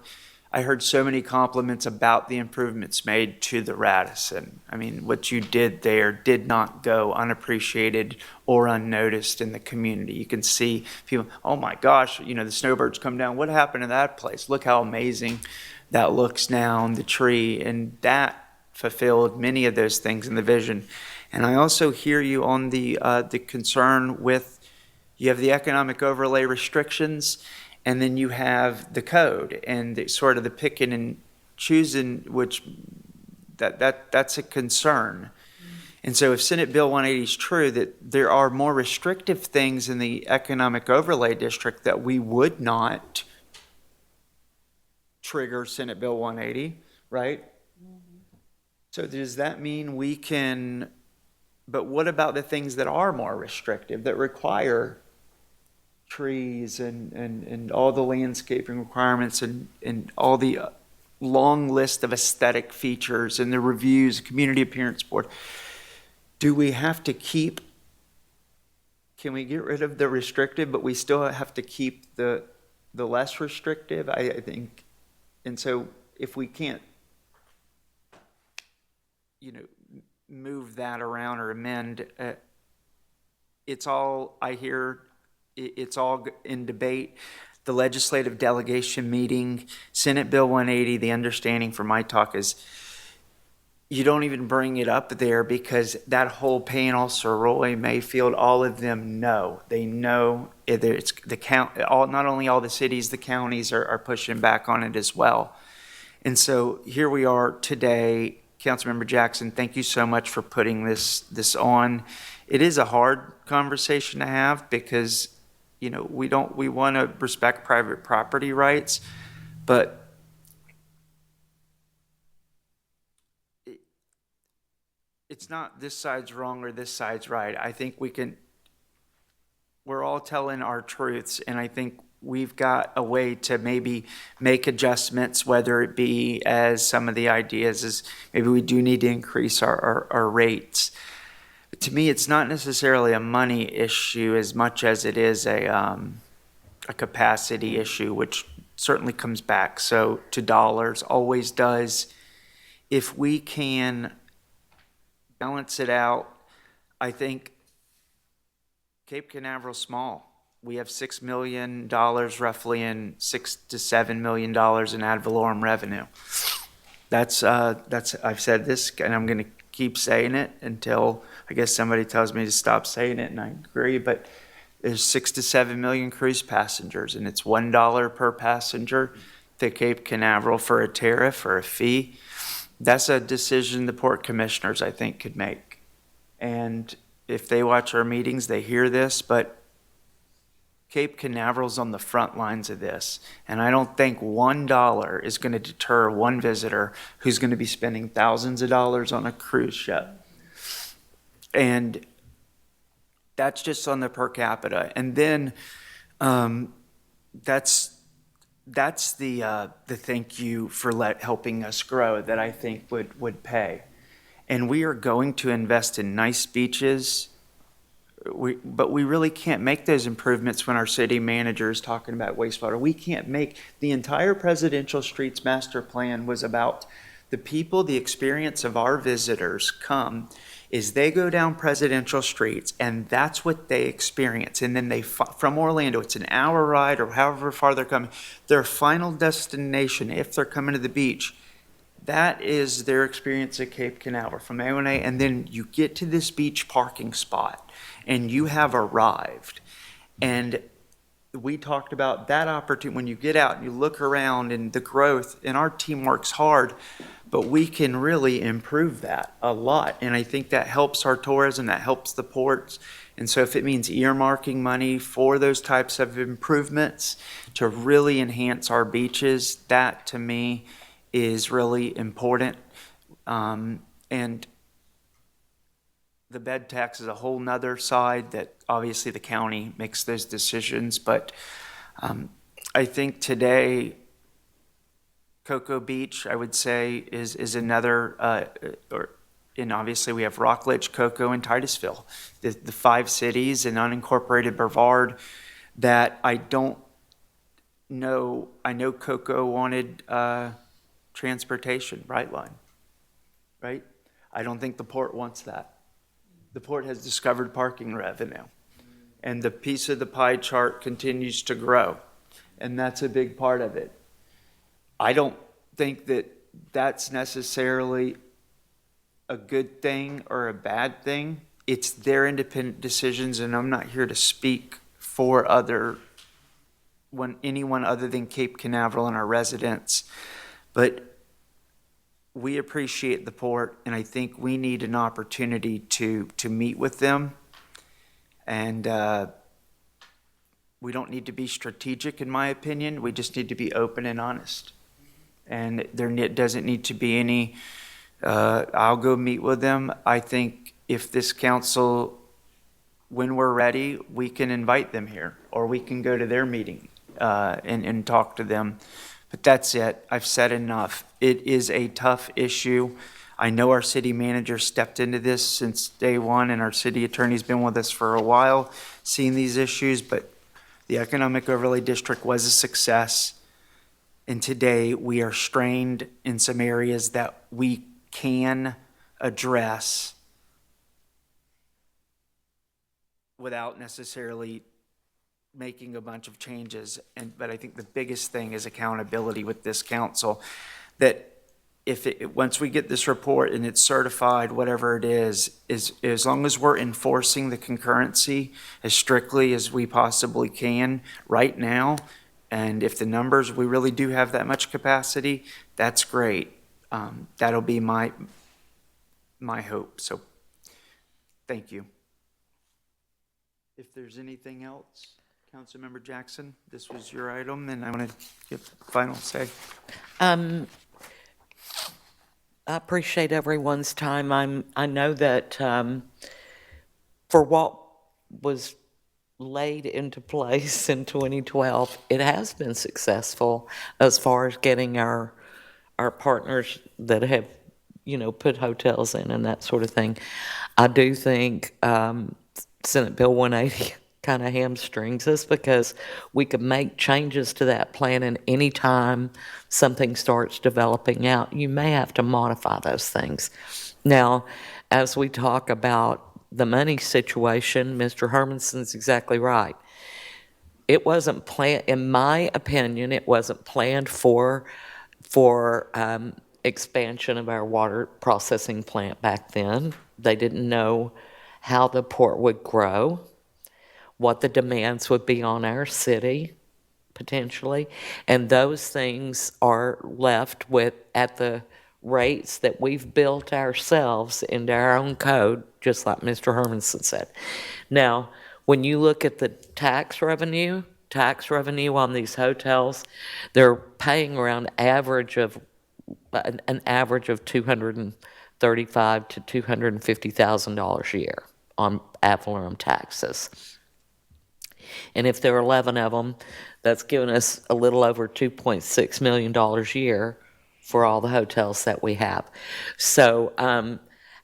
I heard so many compliments about the improvements made to the Radisson. I mean, what you did there did not go unappreciated or unnoticed in the community. You can see people, oh my gosh, the snowbirds come down. What happened to that place? Look how amazing that looks now on the tree. And that fulfilled many of those things in the vision. And I also hear you on the concern with, you have the economic overlay restrictions, and then you have the code and sort of the picking and choosing, which that's a concern. And so if Senate Bill 180 is true, that there are more restrictive things in the economic overlay district that we would not trigger Senate Bill 180, right? So does that mean we can, but what about the things that are more restrictive, that require trees and all the landscaping requirements and all the long list of aesthetic features and the reviews, community appearance board? Do we have to keep, can we get rid of the restrictive, but we still have to keep the less restrictive? I think, and so if we can't, move that around or amend, it's all, I hear, it's all in debate. The legislative delegation meeting, Senate Bill 180, the understanding from my talk is you don't even bring it up there because that whole panel, Sir Roy Mayfield, all of them know. They know it's the count. Not only all the cities, the counties are pushing back on it as well. And so here we are today. Councilmember Jackson, thank you so much for putting this on. It is a hard conversation to have because, we want to respect private property rights, but it's not this side's wrong or this side's right. I think we're all telling our truths, and I think we've got a way to maybe make adjustments, whether it be as some of the ideas is maybe we do need to increase our rates. But to me, it's not necessarily a money issue as much as it is a capacity issue, which certainly comes back. So to dollars, always does. If we can balance it out, I think Cape Canaveral's small. We have $6 million roughly and $6 to $7 million in ad valorem revenue. That's I've said this, and I'm going to keep saying it until I guess somebody tells me to stop saying it, and I agree. But There's 6 to 7 million cruise passengers, and it's $1 per passenger to Cape Canaveral for a tariff or a fee. That's a decision the port commissioners, I think, could make. And if they watch our meetings, they hear this, but Cape Canaveral's on the front lines of this. And I don't think $1 is going to deter one visitor who's going to be spending thousands of dollars on a cruise ship. And that's just on the per capita. And then that's the thank you for helping us grow that I think would pay. And we are going to invest in nice beaches, but we really can't make those improvements when our city manager is talking about wastewater. We can't make, the entire Presidential Streets Master Plan was about the people, the experience of our visitors come is they go down presidential streets and that's what they experience. And then from Orlando, it's an hour ride or however far they're coming, their final destination, if they're coming to the beach, that is their experience at Cape Canaveral from A1A. And then you get to this beach parking spot and you have arrived. And we talked about that opportunity when you get out and you look around and the growth, and our team works hard, but we can really improve that a lot. And I think that helps our tourism, that helps the ports. And so if it means earmarking money for those types of improvements to really enhance our beaches, that to me is really important. And the bed tax is a whole nother side that obviously the county makes those decisions. But I think today, Cocoa Beach, I would say, is another, and obviously we have Rockledge, Cocoa, and Titusville, the 5 cities and unincorporated Brevard that I don't know. I know Cocoa wanted transportation, Brightline, right? I don't think the port wants that. The port has discovered parking revenue, and the piece of the pie chart continues to grow, and that's a big part of it. I don't think that that's necessarily a good thing or a bad thing. It's their independent decisions, and I'm not here to speak for anyone other than Cape Canaveral and our residents. But we appreciate the port, and I think we need an opportunity to meet with them. And we don't need to be strategic, in my opinion. We just need to be open and honest. And there doesn't need to be any, I'll go meet with them. I think if this council, when we're ready, we can invite them here, or we can go to their meeting and talk to them. But that's it. I've said enough. It is a tough issue. I know our city manager stepped into this since day one, and our city attorney's been with us for a while, seeing these issues, but the Economic Overlay District was a success. And today we are strained in some areas that we can address without necessarily making a bunch of changes. But I think the biggest thing is accountability with this council, that once we get this report and it's certified, whatever it is as long as we're enforcing the concurrency as strictly as we possibly can right now, and if the numbers, we really do have that much capacity, that's great. That'll be my hope. So thank you. If there's anything else, Councilmember Jackson, this was your item, and I want to give final say. I appreciate everyone's time. I know that for what was laid into place in 2012, it has been successful as far as getting our partners that have, put hotels in and that sort of thing. I do think Senate Bill 180 kind of hamstrings us, because we could make changes to that plan, and anytime something starts developing out, you may have to modify those things. Now, as we talk about the money situation, Mr. Hermanson's exactly right. It wasn't planned, in my opinion, it wasn't planned for expansion of our water processing plant back then. They didn't know how the port would grow. what the demands would be on our city, potentially, and those things are left with at the rates that we've built ourselves into our own code, just like Mr. Hermanson said. Now, when you look at the tax revenue on these hotels, they're paying around an average of $235,000 to $250,000 a year on ad valorem taxes. And if there are 11 of them, that's given us a little over $2.6 million a year for all the hotels that we have. So,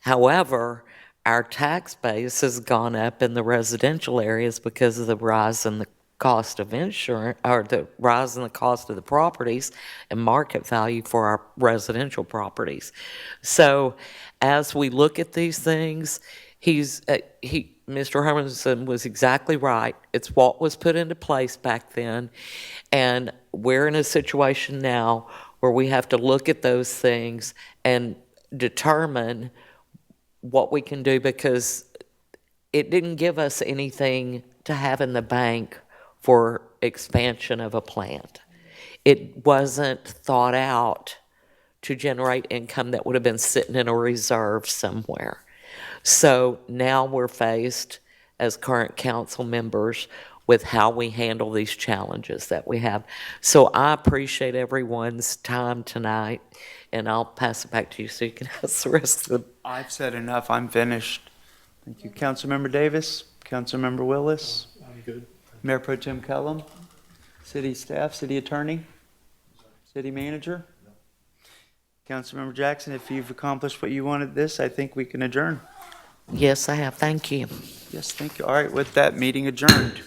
however, our tax base has gone up in the residential areas because of the rise in the cost of insurance, or the rise in the cost of the properties and market value for our residential properties. So, as we look at these things, Mr. Hermanson was exactly right. It's what was put into place back then, and we're in a situation now where we have to look at those things and determine what we can do, because it didn't give us anything to have in the bank for expansion of a plant. It wasn't thought out to generate income that would have been sitting in a reserve somewhere. So now we're faced as current council members with how we handle these challenges that we have. So I appreciate everyone's time tonight, and I'll pass it back to you so you can ask the rest of the... I've said enough. I'm finished. Thank you. Councilmember Davis, Councilmember Willis. I'm good. Mayor Pro Tem Kellum, city staff, city attorney, city manager. Councilmember Jackson, if you've accomplished what you wanted this, I think we can adjourn. Yes, I have. Thank you. Yes, thank you. All right, with that, meeting adjourned.